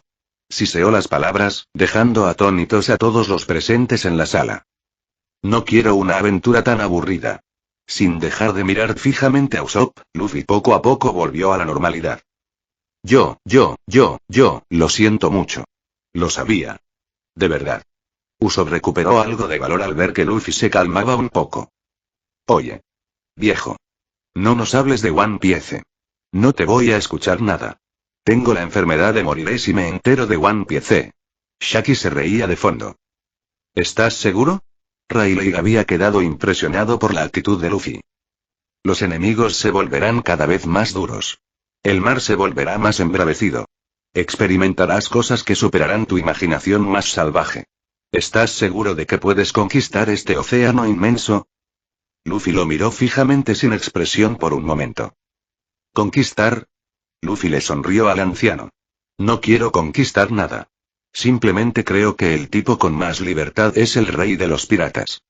[SPEAKER 2] Siseó las palabras, dejando atónitos a todos los presentes en la sala. No quiero una aventura tan aburrida. Sin dejar de mirar fijamente a Usopp, Luffy poco a poco volvió a la normalidad. Yo, lo siento mucho. Lo sabía. De verdad. Usopp recuperó algo de valor al ver que Luffy se calmaba un poco. Oye. Viejo. No nos hables de One Piece. No te voy a escuchar nada. Tengo la enfermedad de moriré si me entero de One Piece. Shaki se reía de fondo. ¿Estás seguro? Rayleigh había quedado impresionado por la actitud de Luffy. Los enemigos se volverán cada vez más duros. El mar se volverá más embravecido. Experimentarás cosas que superarán tu imaginación más salvaje. ¿Estás seguro de que puedes conquistar este océano inmenso? Luffy lo miró fijamente sin expresión por un momento. ¿Conquistar? Luffy le sonrió al anciano. No quiero conquistar nada. Simplemente creo que el tipo con más libertad es el rey de los piratas.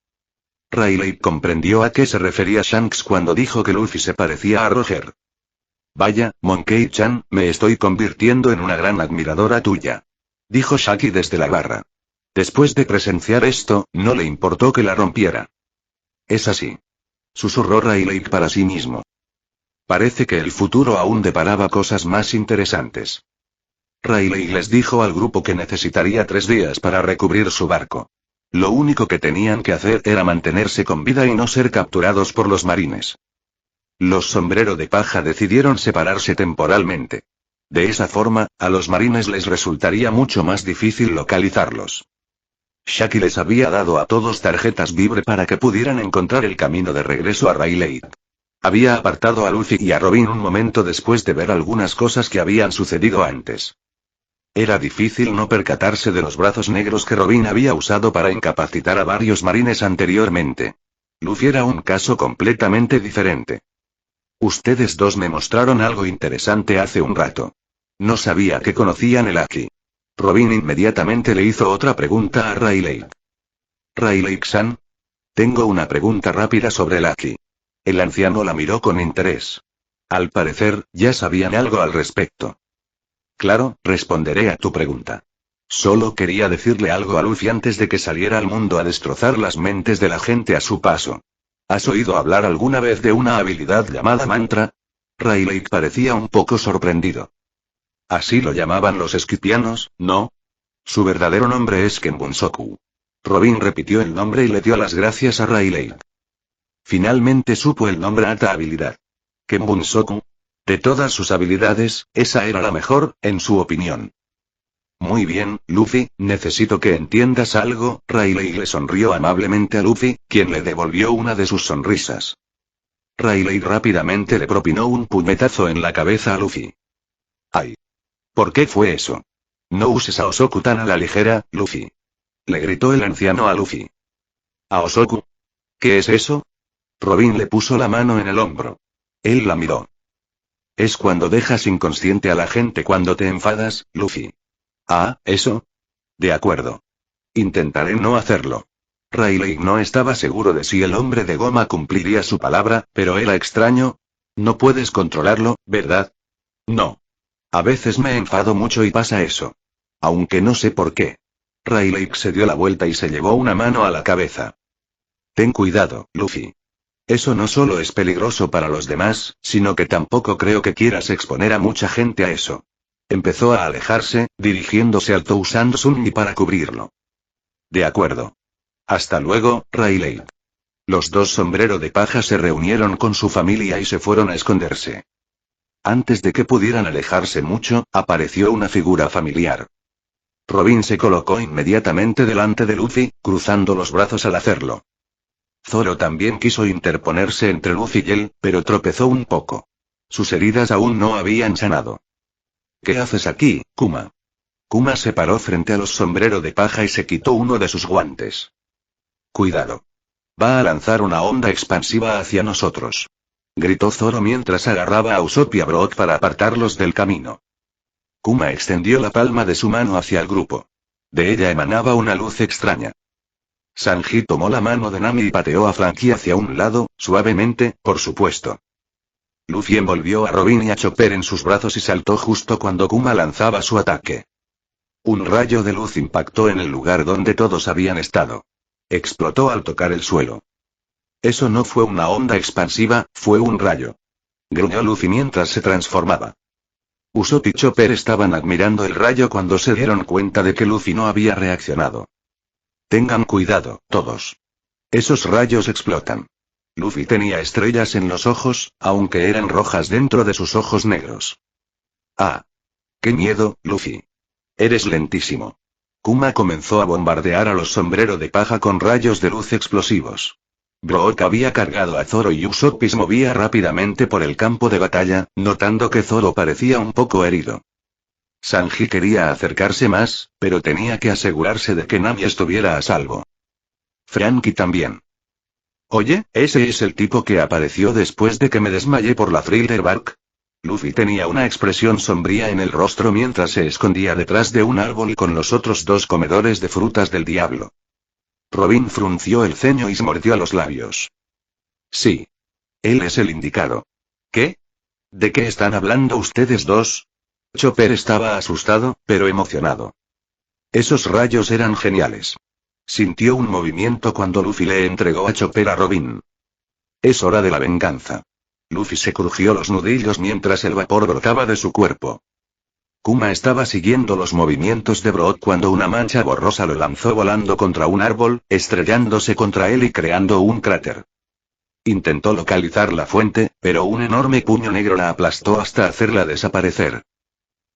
[SPEAKER 2] Rayleigh comprendió a qué se refería Shanks cuando dijo que Luffy se parecía a Roger. Vaya, Monkey-chan, me estoy convirtiendo en una gran admiradora tuya. Dijo Shaki desde la barra. Después de presenciar esto, no le importó que la rompiera. Es así. Susurró Rayleigh para sí mismo. Parece que el futuro aún deparaba cosas más interesantes. Rayleigh les dijo al grupo que necesitaría 3 días para recubrir su barco. Lo único que tenían que hacer era mantenerse con vida y no ser capturados por los marines. Los sombreros de paja decidieron separarse temporalmente. De esa forma, a los marines les resultaría mucho más difícil localizarlos. Shaki les había dado a todos tarjetas Vibre para que pudieran encontrar el camino de regreso a Rayleigh. Había apartado a Luffy y a Robin un momento después de ver algunas cosas que habían sucedido antes. Era difícil no percatarse de los brazos negros que Robin había usado para incapacitar a varios marines anteriormente. Luffy era un caso completamente diferente. Ustedes dos me mostraron algo interesante hace un rato. No sabía que conocían el Haki. Robin inmediatamente le hizo otra pregunta a Rayleigh. Rayleigh-san. Tengo una pregunta rápida sobre el Haki. El anciano la miró con interés. Al parecer, ya sabían algo al respecto. Claro, responderé a tu pregunta. Solo quería decirle algo a Luffy antes de que saliera al mundo a destrozar las mentes de la gente a su paso. ¿Has oído hablar alguna vez de una habilidad llamada mantra? Rayleigh parecía un poco sorprendido. Así lo llamaban los esquipianos, ¿no? Su verdadero nombre es Kenbunsoku. Robin repitió el nombre y le dio las gracias a Rayleigh. Finalmente supo el nombre a esta habilidad. Kenbunsoku. De todas sus habilidades, esa era la mejor, en su opinión. Muy bien, Luffy, necesito que entiendas algo. Rayleigh le sonrió amablemente a Luffy, quien le devolvió una de sus sonrisas. Rayleigh rápidamente le propinó un puñetazo en la cabeza a Luffy. ¡Ay! ¿Por qué fue eso? No uses a Osoku tan a la ligera, Luffy. Le gritó el anciano a Luffy. ¿A Osoku? ¿Qué es eso? Robin le puso la mano en el hombro. Él la miró. Es cuando dejas inconsciente a la gente cuando te enfadas, Luffy. Ah, ¿eso? De acuerdo. Intentaré no hacerlo. Rayleigh no estaba seguro de si el hombre de goma cumpliría su palabra, pero era extraño. No puedes controlarlo, ¿verdad? No. A veces me enfado mucho y pasa eso. Aunque no sé por qué. Rayleigh se dio la vuelta y se llevó una mano a la cabeza. Ten cuidado, Luffy. Eso no solo es peligroso para los demás, sino que tampoco creo que quieras exponer a mucha gente a eso. Empezó a alejarse, dirigiéndose al usando Sunny para cubrirlo. De acuerdo. Hasta luego, Rayleigh. Los dos sombrero de paja se reunieron con su familia y se fueron a esconderse. Antes de que pudieran alejarse mucho, apareció una figura familiar. Robin se colocó inmediatamente delante de Luffy, cruzando los brazos al hacerlo. Zoro también quiso interponerse entre Luffy y él, pero tropezó un poco. Sus heridas aún no habían sanado. ¿Qué haces aquí, Kuma? Kuma se paró frente a los sombrero de paja y se quitó uno de sus guantes. Cuidado. Va a lanzar una onda expansiva hacia nosotros. Gritó Zoro mientras agarraba a Usopp y a Brook para apartarlos del camino. Kuma extendió la palma de su mano hacia el grupo. De ella emanaba una luz extraña. Sanji tomó la mano de Nami y pateó a Franky hacia un lado, suavemente, por supuesto. Luffy envolvió a Robin y a Chopper en sus brazos y saltó justo cuando Kuma lanzaba su ataque. Un rayo de luz impactó en el lugar donde todos habían estado. Explotó al tocar el suelo. Eso no fue una onda expansiva, fue un rayo. Gruñó Luffy mientras se transformaba. Usopp y Chopper estaban admirando el rayo cuando se dieron cuenta de que Luffy no había reaccionado. Tengan cuidado, todos. Esos rayos explotan. Luffy tenía estrellas en los ojos, aunque eran rojas dentro de sus ojos negros. Ah. ¡Qué miedo, Luffy! Eres lentísimo. Kuma comenzó a bombardear a los sombrero de paja con rayos de luz explosivos. Brook había cargado a Zoro y Usopp y se movía rápidamente por el campo de batalla, notando que Zoro parecía un poco herido. Sanji quería acercarse más, pero tenía que asegurarse de que Nami estuviera a salvo. Franky también. Oye, ¿ese es el tipo que apareció después de que me desmayé por la Thriller Bark? Luffy tenía una expresión sombría en el rostro mientras se escondía detrás de un árbol con los otros dos comedores de frutas del diablo. Robin frunció el ceño y se mordió los labios. Sí. Él es el indicado. ¿Qué? ¿De qué están hablando ustedes dos? Chopper estaba asustado, pero emocionado. Esos rayos eran geniales. Sintió un movimiento cuando Luffy le entregó a Chopper a Robin. Es hora de la venganza. Luffy se crujió los nudillos mientras el vapor brotaba de su cuerpo. Kuma estaba siguiendo los movimientos de Brook cuando una mancha borrosa lo lanzó volando contra un árbol, estrellándose contra él y creando un cráter. Intentó localizar la fuente, pero un enorme puño negro la aplastó hasta hacerla desaparecer.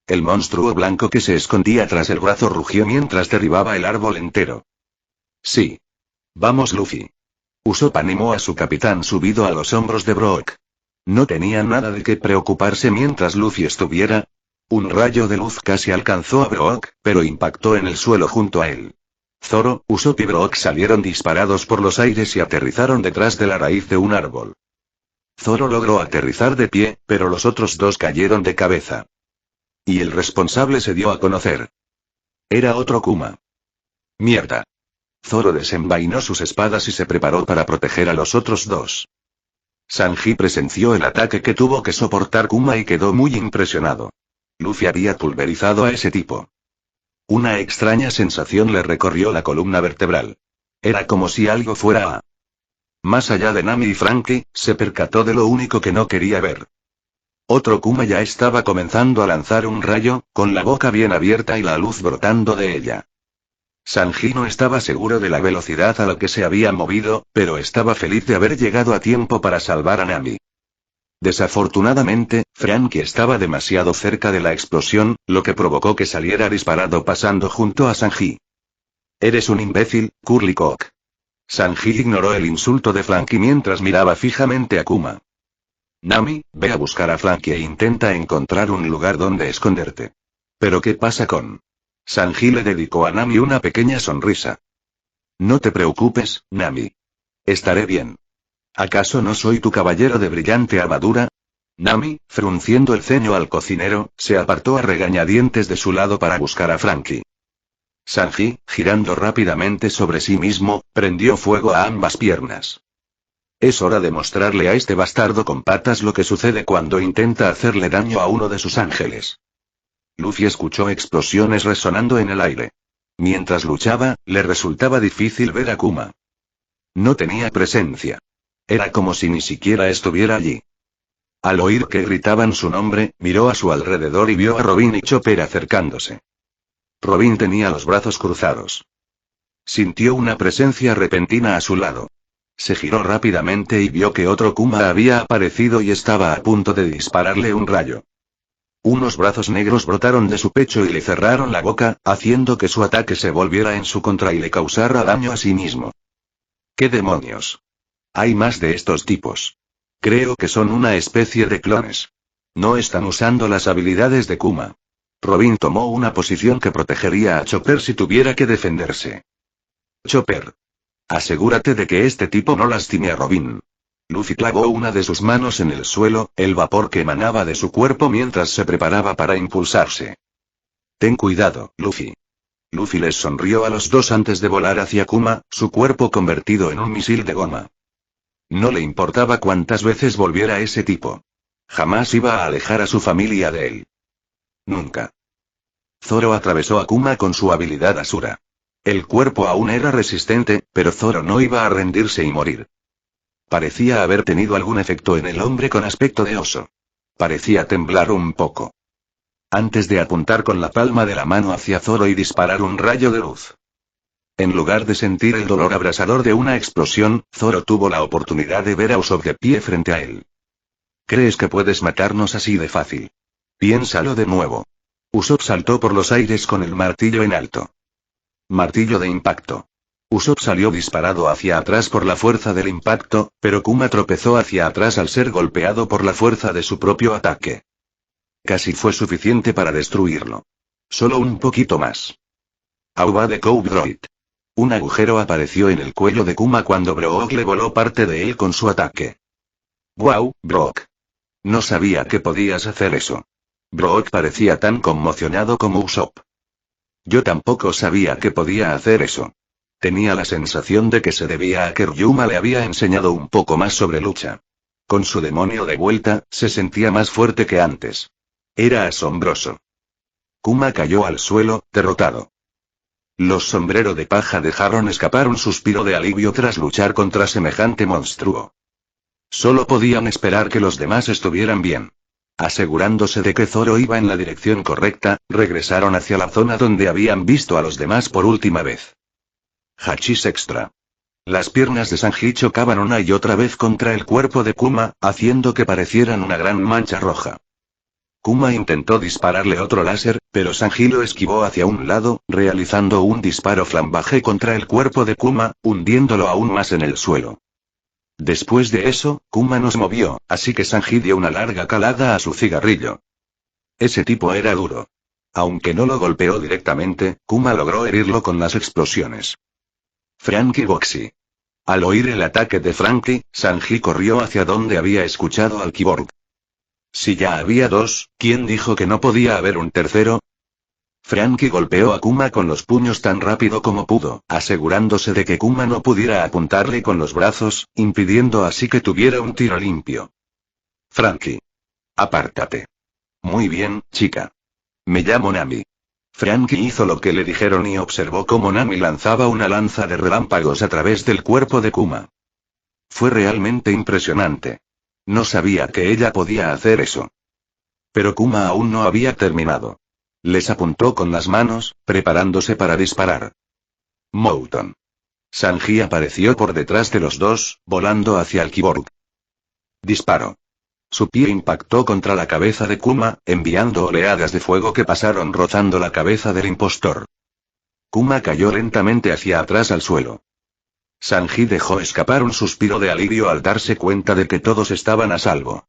[SPEAKER 2] El monstruo blanco que se escondía tras el brazo rugió mientras derribaba el árbol entero. Sí. Vamos, Luffy. Usopp animó a su capitán subido a los hombros de Brook. No tenía nada de qué preocuparse mientras Luffy estuviera. Un rayo de luz casi alcanzó a Brook, pero impactó en el suelo junto a él. Zoro, Usopp y Brook salieron disparados por los aires y aterrizaron detrás de la raíz de un árbol. Zoro logró aterrizar de pie, pero los otros dos cayeron de cabeza. Y el responsable se dio a conocer. Era otro Kuma. Mierda. Zoro desenvainó sus espadas y se preparó para proteger a los otros dos. Sanji presenció el ataque que tuvo que soportar Kuma y quedó muy impresionado. Luffy había pulverizado a ese tipo. Una extraña sensación le recorrió la columna vertebral. Era como si algo fuera a... Más allá de Nami y Franky, se percató de lo único que no quería ver. Otro Kuma ya estaba comenzando a lanzar un rayo, con la boca bien abierta y la luz brotando de ella. Sanji no estaba seguro de la velocidad a la que se había movido, pero estaba feliz de haber llegado a tiempo para salvar a Nami. Desafortunadamente, Franky estaba demasiado cerca de la explosión, lo que provocó que saliera disparado pasando junto a Sanji. Eres un imbécil, Curly Cock. Sanji ignoró el insulto de Franky mientras miraba fijamente a Kuma. Nami, ve a buscar a Franky e intenta encontrar un lugar donde esconderte. ¿Pero qué pasa con...? Sanji le dedicó a Nami una pequeña sonrisa. No te preocupes, Nami. Estaré bien. ¿Acaso no soy tu caballero de brillante armadura? Nami, frunciendo el ceño al cocinero, se apartó a regañadientes de su lado para buscar a Franky. Sanji, girando rápidamente sobre sí mismo, prendió fuego a ambas piernas. Es hora de mostrarle a este bastardo con patas lo que sucede cuando intenta hacerle daño a uno de sus ángeles. Luffy escuchó explosiones resonando en el aire. Mientras luchaba, le resultaba difícil ver a Kuma. No tenía presencia. Era como si ni siquiera estuviera allí. Al oír que gritaban su nombre, miró a su alrededor y vio a Robin y Chopper acercándose. Robin tenía los brazos cruzados. Sintió una presencia repentina a su lado. Se giró rápidamente y vio que otro Kuma había aparecido y estaba a punto de dispararle un rayo. Unos brazos negros brotaron de su pecho y le cerraron la boca, haciendo que su ataque se volviera en su contra y le causara daño a sí mismo. ¿Qué demonios? Hay más de estos tipos. Creo que son una especie de clones. No están usando las habilidades de Kuma. Robin tomó una posición que protegería a Chopper si tuviera que defenderse. Chopper. Asegúrate de que este tipo no lastime a Robin. Luffy clavó una de sus manos en el suelo, el vapor que emanaba de su cuerpo mientras se preparaba para impulsarse. Ten cuidado, Luffy. Luffy les sonrió a los dos antes de volar hacia Kuma, su cuerpo convertido en un misil de goma. No le importaba cuántas veces volviera ese tipo. Jamás iba a alejar a su familia de él. Nunca. Zoro atravesó a Kuma con su habilidad Asura. El cuerpo aún era resistente, pero Zoro no iba a rendirse y morir. Parecía haber tenido algún efecto en el hombre con aspecto de oso. Parecía temblar un poco. Antes de apuntar con la palma de la mano hacia Zoro y disparar un rayo de luz. En lugar de sentir el dolor abrasador de una explosión, Zoro tuvo la oportunidad de ver a Usopp de pie frente a él. ¿Crees que puedes matarnos así de fácil? Piénsalo de nuevo. Usopp saltó por los aires con el martillo en alto. Martillo de impacto. Usopp salió disparado hacia atrás por la fuerza del impacto, pero Kuma tropezó hacia atrás al ser golpeado por la fuerza de su propio ataque. Casi fue suficiente para destruirlo. Solo un poquito más. Auba de Cowdroid. Un agujero apareció en el cuello de Kuma cuando Brook le voló parte de él con su ataque. ¡Wow, Brook! No sabía que podías hacer eso. Brook parecía tan conmocionado como Usopp. Yo tampoco sabía que podía hacer eso. Tenía la sensación de que se debía a que Ryuma le había enseñado un poco más sobre lucha. Con su demonio de vuelta, se sentía más fuerte que antes. Era asombroso. Kuma cayó al suelo, derrotado. Los sombrero de paja dejaron escapar un suspiro de alivio tras luchar contra semejante monstruo. Solo podían esperar que los demás estuvieran bien. Asegurándose de que Zoro iba en la dirección correcta, regresaron hacia la zona donde habían visto a los demás por última vez. Hachís extra. Las piernas de Sanji chocaban una y otra vez contra el cuerpo de Kuma, haciendo que parecieran una gran mancha roja. Kuma intentó dispararle otro láser, pero Sanji lo esquivó hacia un lado, realizando un disparo flambaje contra el cuerpo de Kuma, hundiéndolo aún más en el suelo. Después de eso, Kuma no se movió, así que Sanji dio una larga calada a su cigarrillo. Ese tipo era duro. Aunque no lo golpeó directamente, Kuma logró herirlo con las explosiones. Franky Boxy. Al oír el ataque de Franky, Sanji corrió hacia donde había escuchado al Kyborg. Si ya había dos, ¿quién dijo que no podía haber un tercero? Franky golpeó a Kuma con los puños tan rápido como pudo, asegurándose de que Kuma no pudiera apuntarle con los brazos, impidiendo así que tuviera un tiro limpio. Franky. Apártate. Muy bien, chica. Me llamo Nami. Franky hizo lo que le dijeron y observó cómo Nami lanzaba una lanza de relámpagos a través del cuerpo de Kuma. Fue realmente impresionante. No sabía que ella podía hacer eso. Pero Kuma aún no había terminado. Les apuntó con las manos, preparándose para disparar. Mouton. Sanji apareció por detrás de los dos, volando hacia el Kyborg. Disparo. Su pie impactó contra la cabeza de Kuma, enviando oleadas de fuego que pasaron rozando la cabeza del impostor. Kuma cayó lentamente hacia atrás al suelo. Sanji dejó escapar un suspiro de alivio al darse cuenta de que todos estaban a salvo.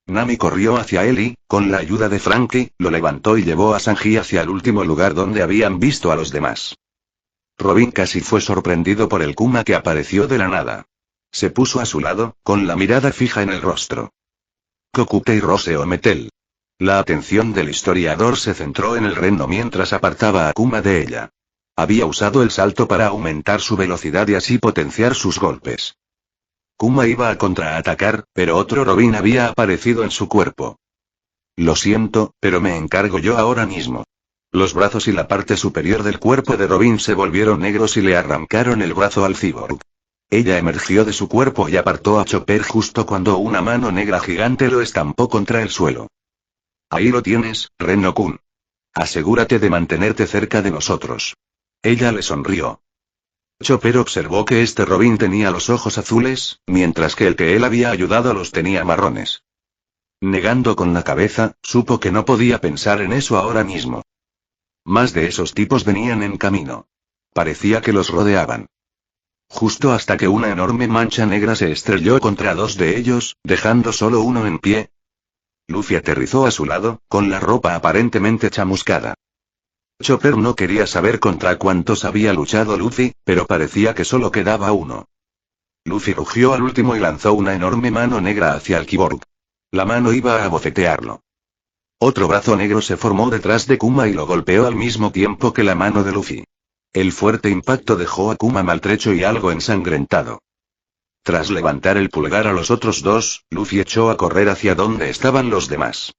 [SPEAKER 2] Nami corrió hacia él y, con la ayuda de Frankie, lo levantó y llevó a Sanji hacia el último lugar donde habían visto a los demás. Robin casi fue sorprendido por el Kuma que apareció de la nada. Se puso a su lado, con la mirada fija en el rostro. Kokute y Rose Ometel. La atención del historiador se centró en el reno mientras apartaba a Kuma de ella. Había usado el salto para aumentar su velocidad y así potenciar sus golpes. Kuma iba a contraatacar, pero otro Robin había aparecido en su cuerpo. Lo siento, pero me encargo yo ahora mismo. Los brazos y la parte superior del cuerpo de Robin se volvieron negros y le arrancaron el brazo al cyborg. Ella emergió de su cuerpo y apartó a Chopper justo cuando una mano negra gigante lo estampó contra el suelo. Ahí lo tienes, Reno-kun. Asegúrate de mantenerte cerca de nosotros. Ella le sonrió. Chopper observó que este Robin tenía los ojos azules, mientras que el que él había ayudado los tenía marrones. Negando con la cabeza, supo que no podía pensar en eso ahora mismo. Más de esos tipos venían en camino. Parecía que los rodeaban. Justo hasta que una enorme mancha negra se estrelló contra dos de ellos, dejando solo uno en pie. Luffy aterrizó a su lado, con la ropa aparentemente chamuscada. Chopper no quería saber contra cuántos había luchado Luffy, pero parecía que solo quedaba uno. Luffy rugió al último y lanzó una enorme mano negra hacia el cyborg. La mano iba a bofetearlo. Otro brazo negro se formó detrás de Kuma y lo golpeó al mismo tiempo que la mano de Luffy. El fuerte impacto dejó a Kuma maltrecho y algo ensangrentado. Tras levantar el pulgar a los otros dos, Luffy echó a correr hacia donde estaban los demás.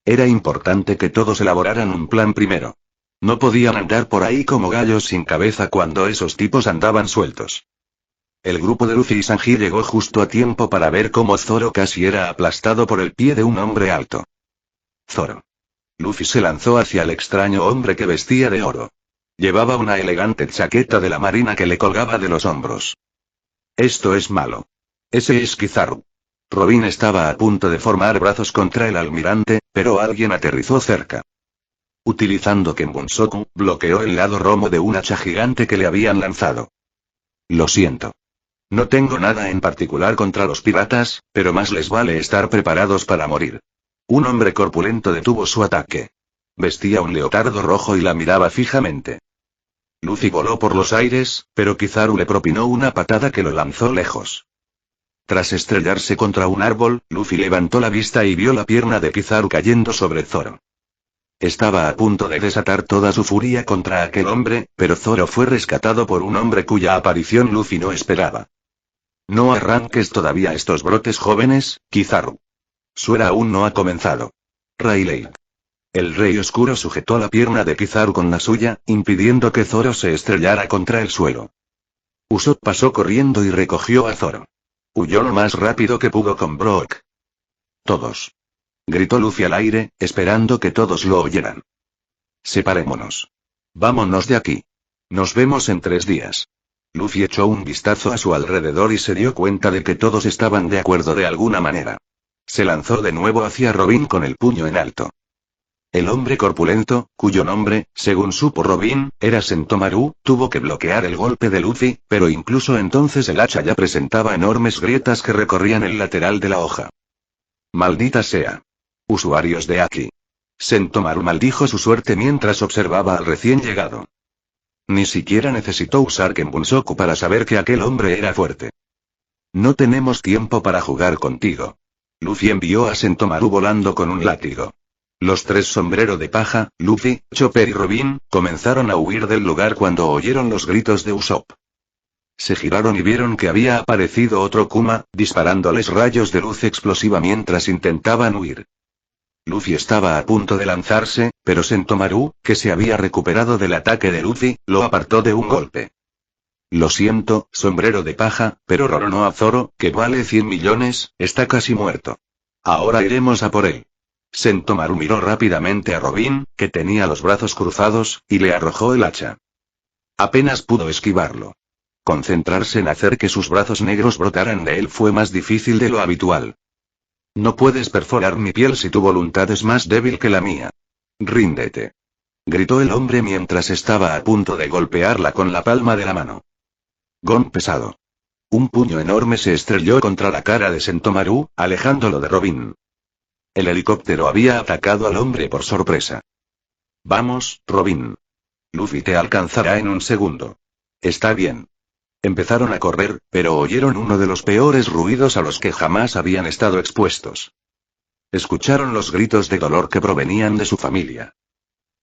[SPEAKER 2] Era importante que todos elaboraran un plan primero. No podían andar por ahí como gallos sin cabeza cuando esos tipos andaban sueltos. El grupo de Luffy y Sanji llegó justo a tiempo para ver cómo Zoro casi era aplastado por el pie de un hombre alto. Zoro. Luffy se lanzó hacia el extraño hombre que vestía de oro. Llevaba una elegante chaqueta de la marina que le colgaba de los hombros. Esto es malo. Ese es Kizaru. Robin estaba a punto de formar brazos contra el almirante, pero alguien aterrizó cerca. Utilizando Kenbunsoku, bloqueó el lado romo de un hacha gigante que le habían lanzado. Lo siento. No tengo nada en particular contra los piratas, pero más les vale estar preparados para morir. Un hombre corpulento detuvo su ataque. Vestía un leotardo rojo y la miraba fijamente. Luffy voló por los aires, pero Kizaru le propinó una patada que lo lanzó lejos. Tras estrellarse contra un árbol, Luffy levantó la vista y vio la pierna de Kizaru cayendo sobre Zoro. Estaba a punto de desatar toda su furia contra aquel hombre, pero Zoro fue rescatado por un hombre cuya aparición Luffy no esperaba. No arranques todavía estos brotes jóvenes, Kizaru. Su era aún no ha comenzado. Rayleigh. El Rey Oscuro sujetó la pierna de Kizaru con la suya, impidiendo que Zoro se estrellara contra el suelo. Usopp pasó corriendo y recogió a Zoro. Huyó lo más rápido que pudo con Brook. Todos. Gritó Luffy al aire, esperando que todos lo oyeran. Separémonos. Vámonos de aquí. Nos vemos en 3 días. Luffy echó un vistazo a su alrededor y se dio cuenta de que todos estaban de acuerdo de alguna manera. Se lanzó de nuevo hacia Robin con el puño en alto. El hombre corpulento, cuyo nombre, según supo Robin, era Sentomaru, tuvo que bloquear el golpe de Luffy, pero incluso entonces el hacha ya presentaba enormes grietas que recorrían el lateral de la hoja. Maldita sea. Usuarios de Aki. Sentomaru maldijo su suerte mientras observaba al recién llegado. Ni siquiera necesitó usar Kenbunsoku para saber que aquel hombre era fuerte. No tenemos tiempo para jugar contigo. Luffy envió a Sentomaru volando con un látigo. Los 3 sombrero de paja, Luffy, Chopper y Robin, comenzaron a huir del lugar cuando oyeron los gritos de Usopp. Se giraron y vieron que había aparecido otro Kuma, disparándoles rayos de luz explosiva mientras intentaban huir. Luffy estaba a punto de lanzarse, pero Sentomaru, que se había recuperado del ataque de Luffy, lo apartó de un golpe. Lo siento, sombrero de paja, pero Roronoa Zoro, que vale 100 millones, está casi muerto. Ahora iremos a por él. Sentomaru miró rápidamente a Robin, que tenía los brazos cruzados, y le arrojó el hacha. Apenas pudo esquivarlo. Concentrarse en hacer que sus brazos negros brotaran de él fue más difícil de lo habitual. No puedes perforar mi piel si tu voluntad es más débil que la mía. Ríndete. Gritó el hombre mientras estaba a punto de golpearla con la palma de la mano. Gon pesado. Un puño enorme se estrelló contra la cara de Sentomaru, alejándolo de Robin. El helicóptero había atacado al hombre por sorpresa. Vamos, Robin. Luffy te alcanzará en un segundo. Está bien. Empezaron a correr, pero oyeron uno de los peores ruidos a los que jamás habían estado expuestos. Escucharon los gritos de dolor que provenían de su familia.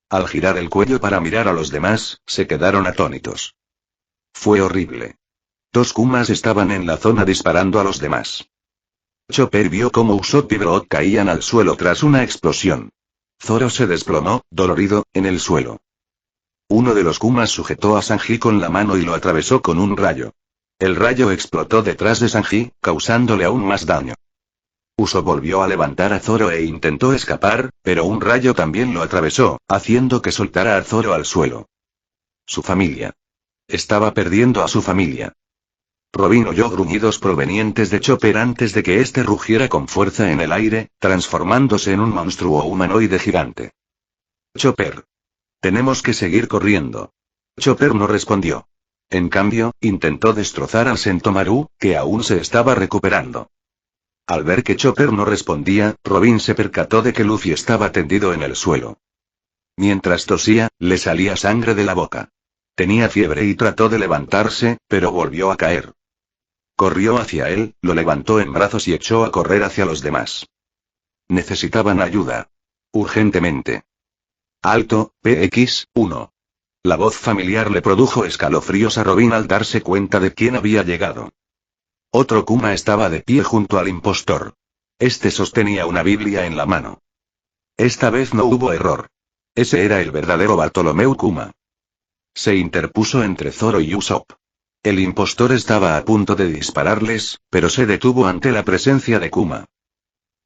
[SPEAKER 2] Al girar el cuello para mirar a los demás, se quedaron atónitos. Fue horrible. 2 Kumas estaban en la zona disparando a los demás. Chopper vio cómo Usopp y Brook caían al suelo tras una explosión. Zoro se desplomó, dolorido, en el suelo. Uno de los Kumas sujetó a Sanji con la mano y lo atravesó con un rayo. El rayo explotó detrás de Sanji, causándole aún más daño. Usopp volvió a levantar a Zoro e intentó escapar, pero un rayo también lo atravesó, haciendo que soltara a Zoro al suelo. Su familia. Estaba perdiendo a su familia. Robin oyó gruñidos provenientes de Chopper antes de que éste rugiera con fuerza en el aire, transformándose en un monstruo humanoide gigante. Chopper. Tenemos que seguir corriendo. Chopper no respondió. En cambio, intentó destrozar al Sentomaru, que aún se estaba recuperando. Al ver que Chopper no respondía, Robin se percató de que Luffy estaba tendido en el suelo. Mientras tosía, le salía sangre de la boca. Tenía fiebre y trató de levantarse, pero volvió a caer. Corrió hacia él, lo levantó en brazos y echó a correr hacia los demás. Necesitaban ayuda. Urgentemente. Alto, PX-1. La voz familiar le produjo escalofríos a Robin al darse cuenta de quién había llegado. Otro Kuma estaba de pie junto al impostor. Este sostenía una Biblia en la mano. Esta vez no hubo error. Ese era el verdadero Bartolomeu Kuma. Se interpuso entre Zoro y Usopp. El impostor estaba a punto de dispararles, pero se detuvo ante la presencia de Kuma.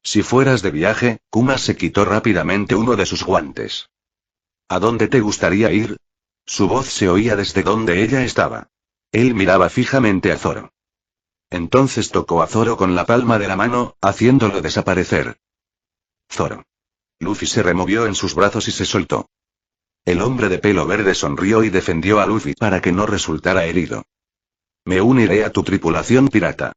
[SPEAKER 2] Si fueras de viaje, Kuma se quitó rápidamente uno de sus guantes. ¿A dónde te gustaría ir? Su voz se oía desde donde ella estaba. Él miraba fijamente a Zoro. Entonces tocó a Zoro con la palma de la mano, haciéndolo desaparecer. Zoro. Luffy se removió en sus brazos y se soltó. El hombre de pelo verde sonrió y defendió a Luffy para que no resultara herido. Me uniré a tu tripulación pirata.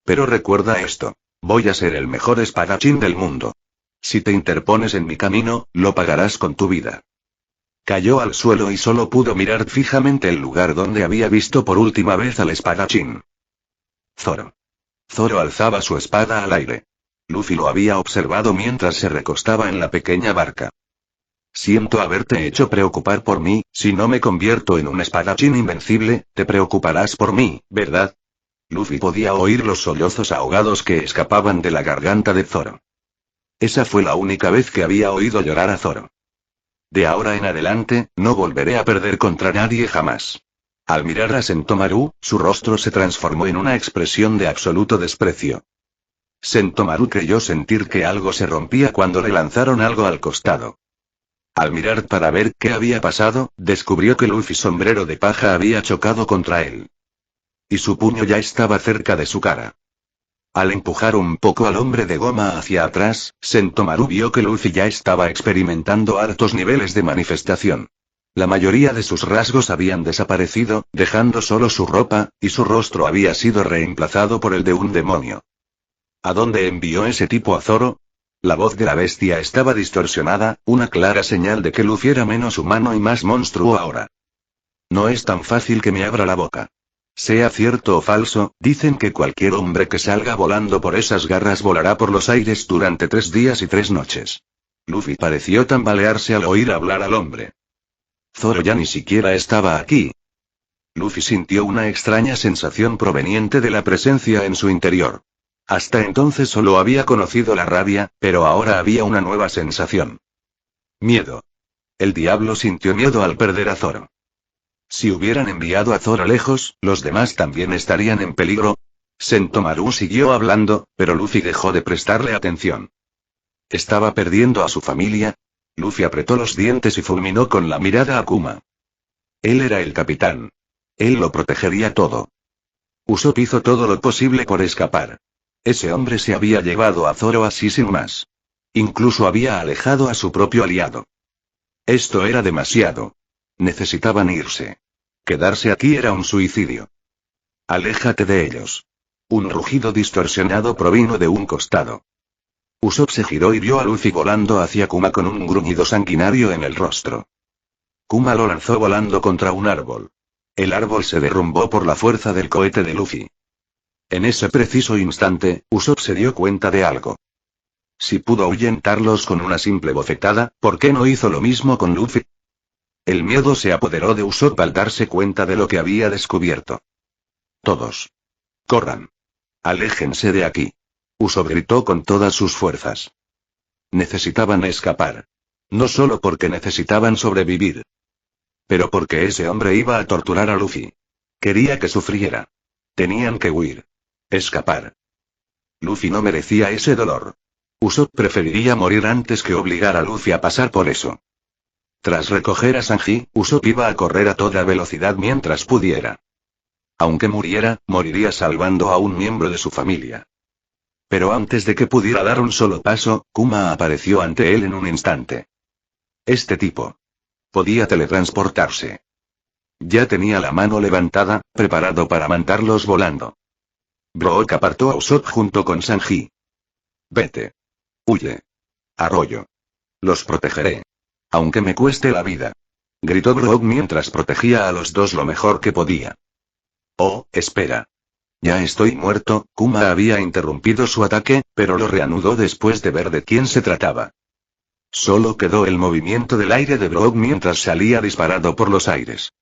[SPEAKER 2] Pero recuerda esto. Voy a ser el mejor espadachín del mundo. Si te interpones en mi camino, lo pagarás con tu vida. Cayó al suelo y solo pudo mirar fijamente el lugar donde había visto por última vez al espadachín. Zoro. Zoro alzaba su espada al aire. Luffy lo había observado mientras se recostaba en la pequeña barca. Siento haberte hecho preocupar por mí, si no me convierto en un espadachín invencible, te preocuparás por mí, ¿verdad? Luffy podía oír los sollozos ahogados que escapaban de la garganta de Zoro. Esa fue la única vez que había oído llorar a Zoro. De ahora en adelante, no volveré a perder contra nadie jamás. Al mirar a Sentomaru, su rostro se transformó en una expresión de absoluto desprecio. Sentomaru creyó sentir que algo se rompía cuando le lanzaron algo al costado. Al mirar para ver qué había pasado, descubrió que Luffy sombrero de paja había chocado contra él. Y su puño ya estaba cerca de su cara. Al empujar un poco al hombre de goma hacia atrás, Sentomaru vio que Luffy ya estaba experimentando altos niveles de manifestación. La mayoría de sus rasgos habían desaparecido, dejando solo su ropa, y su rostro había sido reemplazado por el de un demonio. ¿A dónde envió ese tipo a Zoro? La voz de la bestia estaba distorsionada, una clara señal de que Luffy era menos humano y más monstruo ahora. No es tan fácil que me abra la boca. Sea cierto o falso, dicen que cualquier hombre que salga volando por esas garras volará por los aires durante 3 días y 3 noches. Luffy pareció tambalearse al oír hablar al hombre. Zoro ya ni siquiera estaba aquí. Luffy sintió una extraña sensación proveniente de la presencia en su interior. Hasta entonces solo había conocido la rabia, pero ahora había una nueva sensación. Miedo. El diablo sintió miedo al perder a Zoro. Si hubieran enviado a Zoro lejos, los demás también estarían en peligro. Sentomaru siguió hablando, pero Luffy dejó de prestarle atención. ¿Estaba perdiendo a su familia? Luffy apretó los dientes y fulminó con la mirada a Kuma. Él era el capitán. Él lo protegería todo. Usopp hizo todo lo posible por escapar. Ese hombre se había llevado a Zoro así sin más. Incluso había alejado a su propio aliado. Esto era demasiado. Necesitaban irse. Quedarse aquí era un suicidio. Aléjate de ellos. Un rugido distorsionado provino de un costado. Usopp se giró y vio a Luffy volando hacia Kuma con un gruñido sanguinario en el rostro. Kuma lo lanzó volando contra un árbol. El árbol se derrumbó por la fuerza del cohete de Luffy. En ese preciso instante, Usopp se dio cuenta de algo. Si pudo ahuyentarlos con una simple bofetada, ¿por qué no hizo lo mismo con Luffy? El miedo se apoderó de Usopp al darse cuenta de lo que había descubierto. Todos. Corran. Aléjense de aquí. Usopp gritó con todas sus fuerzas. Necesitaban escapar. No solo porque necesitaban sobrevivir. Pero porque ese hombre iba a torturar a Luffy. Quería que sufriera. Tenían que huir. Escapar. Luffy no merecía ese dolor. Usopp preferiría morir antes que obligar a Luffy a pasar por eso. Tras recoger a Sanji, Usopp iba a correr a toda velocidad mientras pudiera. Aunque muriera, moriría salvando a un miembro de su familia. Pero antes de que pudiera dar un solo paso, Kuma apareció ante él en un instante. Este tipo. Podía teletransportarse. Ya tenía la mano levantada, preparado para mandarlos volando. Brook apartó a Usopp junto con Sanji. Vete. Huye. Arroyo. Los protegeré. Aunque me cueste la vida. Gritó Brook mientras protegía a los dos lo mejor que podía. Oh, espera. Ya estoy muerto. Kuma había interrumpido su ataque, pero lo reanudó después de ver de quién se trataba. Solo quedó el movimiento del aire de Brook mientras salía disparado por los aires.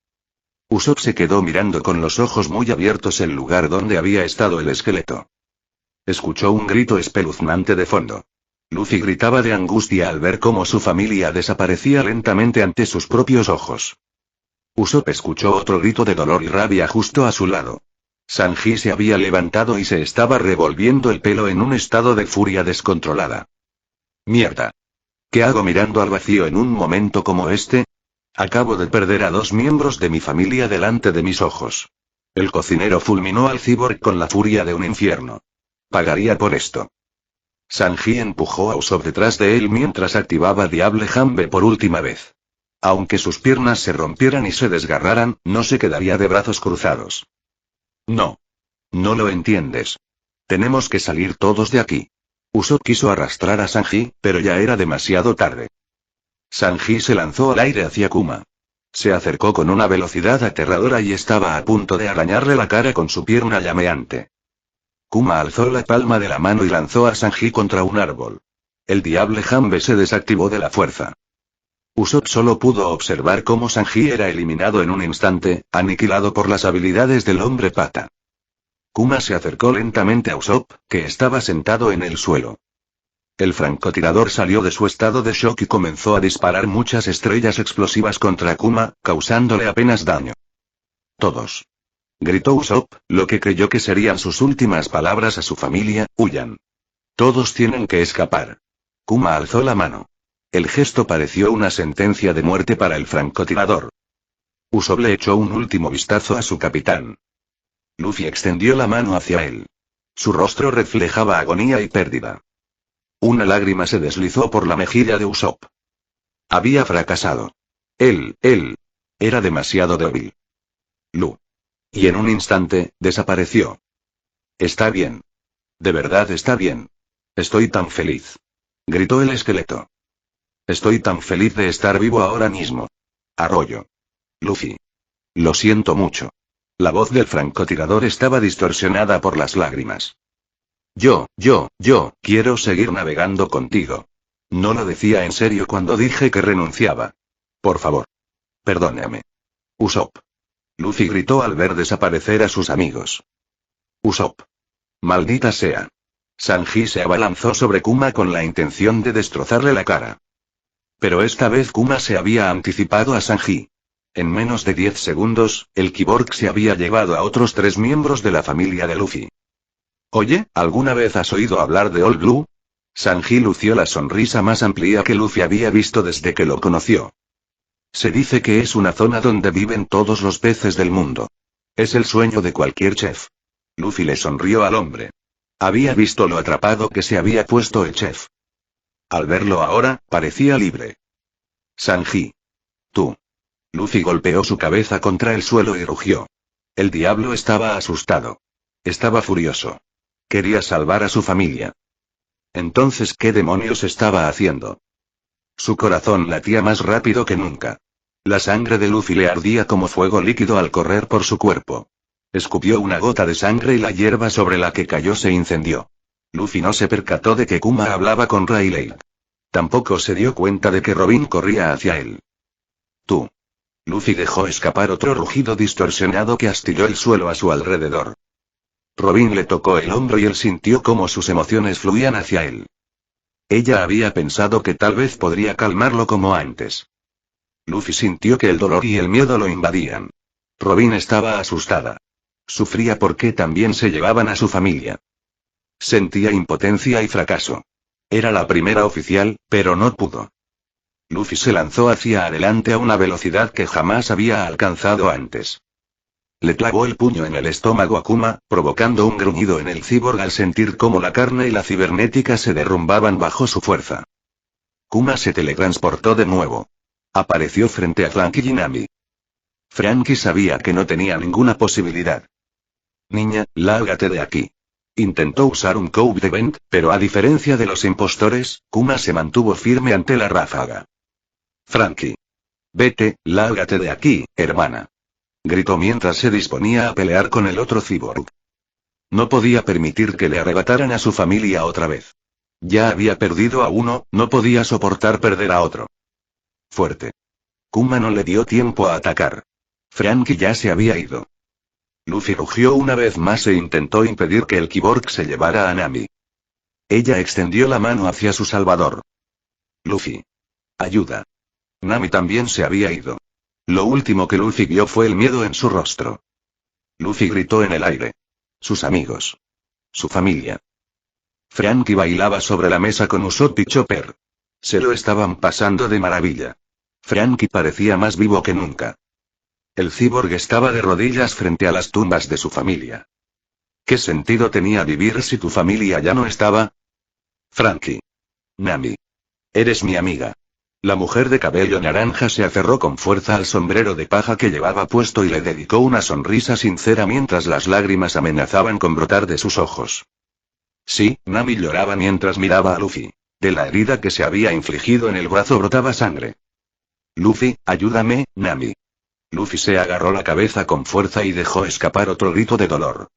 [SPEAKER 2] Usopp se quedó mirando con los ojos muy abiertos el lugar donde había estado el esqueleto. Escuchó un grito espeluznante de fondo. Luffy gritaba de angustia al ver cómo su familia desaparecía lentamente ante sus propios ojos. Usopp escuchó otro grito de dolor y rabia justo a su lado. Sanji se había levantado y se estaba revolviendo el pelo en un estado de furia descontrolada. ¡Mierda! ¿Qué hago mirando al vacío en un momento como este? Acabo de perder a 2 miembros de mi familia delante de mis ojos. El cocinero fulminó al cyborg con la furia de un infierno. Pagaría por esto. Sanji empujó a Usopp detrás de él mientras activaba Diable Jambe por última vez. Aunque sus piernas se rompieran y se desgarraran, no se quedaría de brazos cruzados. No. No lo entiendes. Tenemos que salir todos de aquí. Usopp quiso arrastrar a Sanji, pero ya era demasiado tarde. Sanji se lanzó al aire hacia Kuma. Se acercó con una velocidad aterradora y estaba a punto de arañarle la cara con su pierna llameante. Kuma alzó la palma de la mano y lanzó a Sanji contra un árbol. El Diable Jambe se desactivó de la fuerza. Usopp solo pudo observar cómo Sanji era eliminado en un instante, aniquilado por las habilidades del hombre pata. Kuma se acercó lentamente a Usopp, que estaba sentado en el suelo. El francotirador salió de su estado de shock y comenzó a disparar muchas estrellas explosivas contra Kuma, causándole apenas daño. Todos. Gritó Usopp, lo que creyó que serían sus últimas palabras a su familia, huyan. Todos tienen que escapar. Kuma alzó la mano. El gesto pareció una sentencia de muerte para el francotirador. Usopp le echó un último vistazo a su capitán. Luffy extendió la mano hacia él. Su rostro reflejaba agonía y pérdida. Una lágrima se deslizó por la mejilla de Usopp. Había fracasado. Él, era demasiado débil. Lu. Y en un instante, desapareció. Está bien. De verdad está bien. Estoy tan feliz. Gritó el esqueleto. Estoy tan feliz de estar vivo ahora mismo. Arroyo. Luffy. Lo siento mucho. La voz del francotirador estaba distorsionada por las lágrimas. Yo, quiero seguir navegando contigo. No lo decía en serio cuando dije que renunciaba. Por favor. Perdóname. Usopp. Luffy gritó al ver desaparecer a sus amigos. Usopp. Maldita sea. Sanji se abalanzó sobre Kuma con la intención de destrozarle la cara. Pero esta vez Kuma se había anticipado a Sanji. En menos de 10 segundos, el Cyborg se había llevado a otros 3 miembros de la familia de Luffy. Oye, ¿alguna vez has oído hablar de All Blue? Sanji lució la sonrisa más amplia que Luffy había visto desde que lo conoció. Se dice que es una zona donde viven todos los peces del mundo. Es el sueño de cualquier chef. Luffy le sonrió al hombre. Había visto lo atrapado que se había puesto el chef. Al verlo ahora, parecía libre. Sanji. Tú. Luffy golpeó su cabeza contra el suelo y rugió. El diablo estaba asustado. Estaba furioso. Quería salvar a su familia. Entonces, ¿qué demonios estaba haciendo? Su corazón latía más rápido que nunca. La sangre de Luffy le ardía como fuego líquido al correr por su cuerpo. Escupió una gota de sangre y la hierba sobre la que cayó se incendió. Luffy no se percató de que Kuma hablaba con Rayleigh. Tampoco se dio cuenta de que Robin corría hacia él. Tú. Luffy dejó escapar otro rugido distorsionado que astilló el suelo a su alrededor. Robin le tocó el hombro y él sintió cómo sus emociones fluían hacia él. Ella había pensado que tal vez podría calmarlo como antes. Luffy sintió que el dolor y el miedo lo invadían. Robin estaba asustada. Sufría porque también se llevaban a su familia. Sentía impotencia y fracaso. Era la primera oficial, pero no pudo. Luffy se lanzó hacia adelante a una velocidad que jamás había alcanzado antes. Le clavó el puño en el estómago a Kuma, provocando un gruñido en el cyborg al sentir cómo la carne y la cibernética se derrumbaban bajo su fuerza. Kuma se teletransportó de nuevo. Apareció frente a Frankie y Nami. Frankie sabía que no tenía ninguna posibilidad. Niña, lárgate de aquí. Intentó usar un Code Event, pero a diferencia de los impostores, Kuma se mantuvo firme ante la ráfaga. Frankie. Vete, lárgate de aquí, hermana. Gritó mientras se disponía a pelear con el otro cyborg. No podía permitir que le arrebataran a su familia otra vez. Ya había perdido a uno, no podía soportar perder a otro. Fuerte. Kuma no le dio tiempo a atacar. Frankie ya se había ido. Luffy rugió una vez más e intentó impedir que el cyborg se llevara a Nami. Ella extendió la mano hacia su salvador. Luffy. Ayuda. Nami también se había ido. Lo último que Luffy vio fue el miedo en su rostro. Luffy gritó en el aire. Sus amigos. Su familia. Frankie bailaba sobre la mesa con Usopp y Chopper. Se lo estaban pasando de maravilla. Frankie parecía más vivo que nunca. El cyborg estaba de rodillas frente a las tumbas de su familia. ¿Qué sentido tenía vivir si tu familia ya no estaba? Frankie. Nami. Eres mi amiga. La mujer de cabello naranja se aferró con fuerza al sombrero de paja que llevaba puesto y le dedicó una sonrisa sincera mientras las lágrimas amenazaban con brotar de sus ojos. Sí, Nami lloraba mientras miraba a Luffy. De la herida que se había infligido en el brazo brotaba sangre. Luffy, ayúdame, Nami. Luffy se agarró la cabeza con fuerza y dejó escapar otro grito de dolor.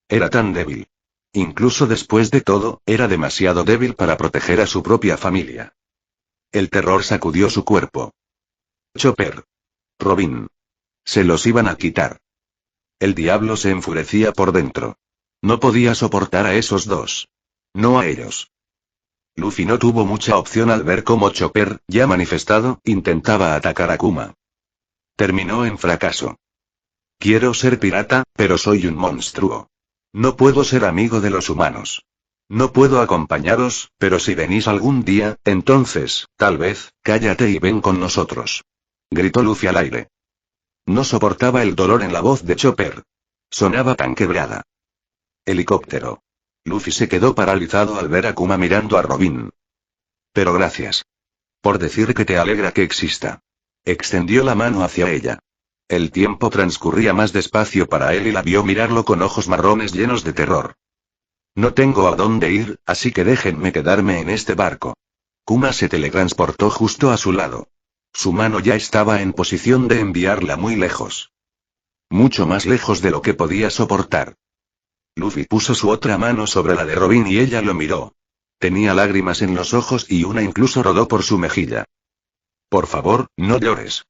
[SPEAKER 2] Era tan débil. Incluso después de todo, era demasiado débil para proteger a su propia familia. El terror sacudió su cuerpo. Chopper. Robin. Se los iban a quitar. El diablo se enfurecía por dentro. No podía soportar a esos dos. No a ellos. Luffy no tuvo mucha opción al ver cómo Chopper, ya manifestado, intentaba atacar a Kuma. Terminó en fracaso. Quiero ser pirata, pero soy un monstruo. No puedo ser amigo de los humanos. No puedo acompañaros, pero si venís algún día, entonces, tal vez, cállate y ven con nosotros. Gritó Luffy al aire. No soportaba el dolor en la voz de Chopper. Sonaba tan quebrada. Helicóptero. Luffy se quedó paralizado al ver a Kuma mirando a Robin. Pero gracias. Por decir que te alegra que exista. Extendió la mano hacia ella. El tiempo transcurría más despacio para él y la vio mirarlo con ojos marrones llenos de terror. No tengo a dónde ir, así que déjenme quedarme en este barco. Kuma se teletransportó justo a su lado. Su mano ya estaba en posición de enviarla muy lejos. Mucho más lejos de lo que podía soportar. Luffy puso su otra mano sobre la de Robin y ella lo miró. Tenía lágrimas en los ojos y una incluso rodó por su mejilla. Por favor, no llores.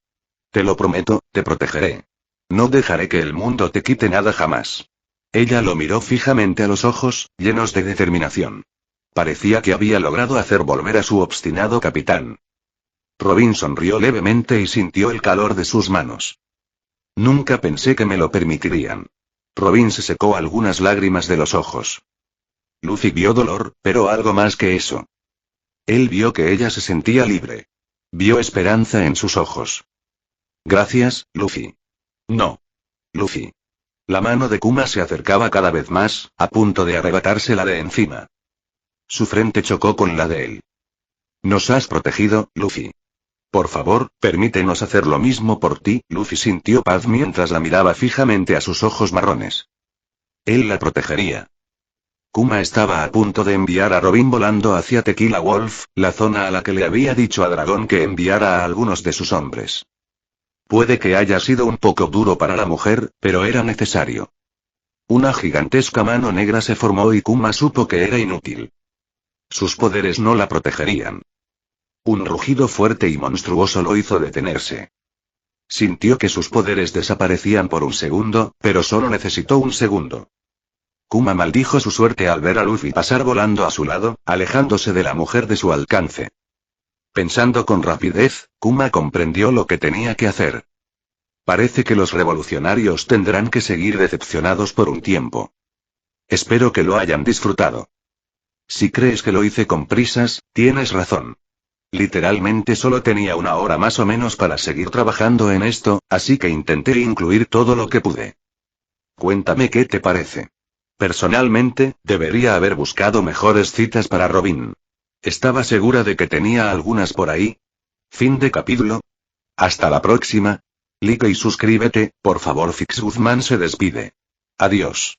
[SPEAKER 2] Te lo prometo, te protegeré. No dejaré que el mundo te quite nada jamás. Ella lo miró fijamente a los ojos, llenos de determinación. Parecía que había logrado hacer volver a su obstinado capitán. Robin sonrió levemente y sintió el calor de sus manos. Nunca pensé que me lo permitirían. Robin se secó algunas lágrimas de los ojos. Luffy vio dolor, pero algo más que eso. Él vio que ella se sentía libre. Vio esperanza en sus ojos. Gracias, Luffy. No. Luffy. La mano de Kuma se acercaba cada vez más, a punto de arrebatársela de encima. Su frente chocó con la de él. Nos has protegido, Luffy. Por favor, permítenos hacer lo mismo por ti. Luffy sintió paz mientras la miraba fijamente a sus ojos marrones. Él la protegería. Kuma estaba a punto de enviar a Robin volando hacia Tequila Wolf, la zona a la que le había dicho a Dragón que enviara a algunos de sus hombres. Puede que haya sido un poco duro para la mujer, pero era necesario. Una gigantesca mano negra se formó y Kuma supo que era inútil. Sus poderes no la protegerían. Un rugido fuerte y monstruoso lo hizo detenerse. Sintió que sus poderes desaparecían por un segundo, pero solo necesitó un segundo. Kuma maldijo su suerte al ver a Luffy pasar volando a su lado, alejándose de la mujer de su alcance. Pensando con rapidez, Kuma comprendió lo que tenía que hacer. Parece que los revolucionarios tendrán que seguir decepcionados por un tiempo. Espero que lo hayan disfrutado. Si crees que lo hice con prisas, tienes razón. Literalmente solo tenía una hora más o menos para seguir trabajando en esto, así que intenté incluir todo lo que pude. Cuéntame qué te parece. Personalmente, debería haber buscado mejores citas para Robin. Estaba segura de que tenía algunas por ahí. Fin de capítulo. Hasta la próxima. Like y suscríbete, por favor. Fix Guzmán se despide. Adiós.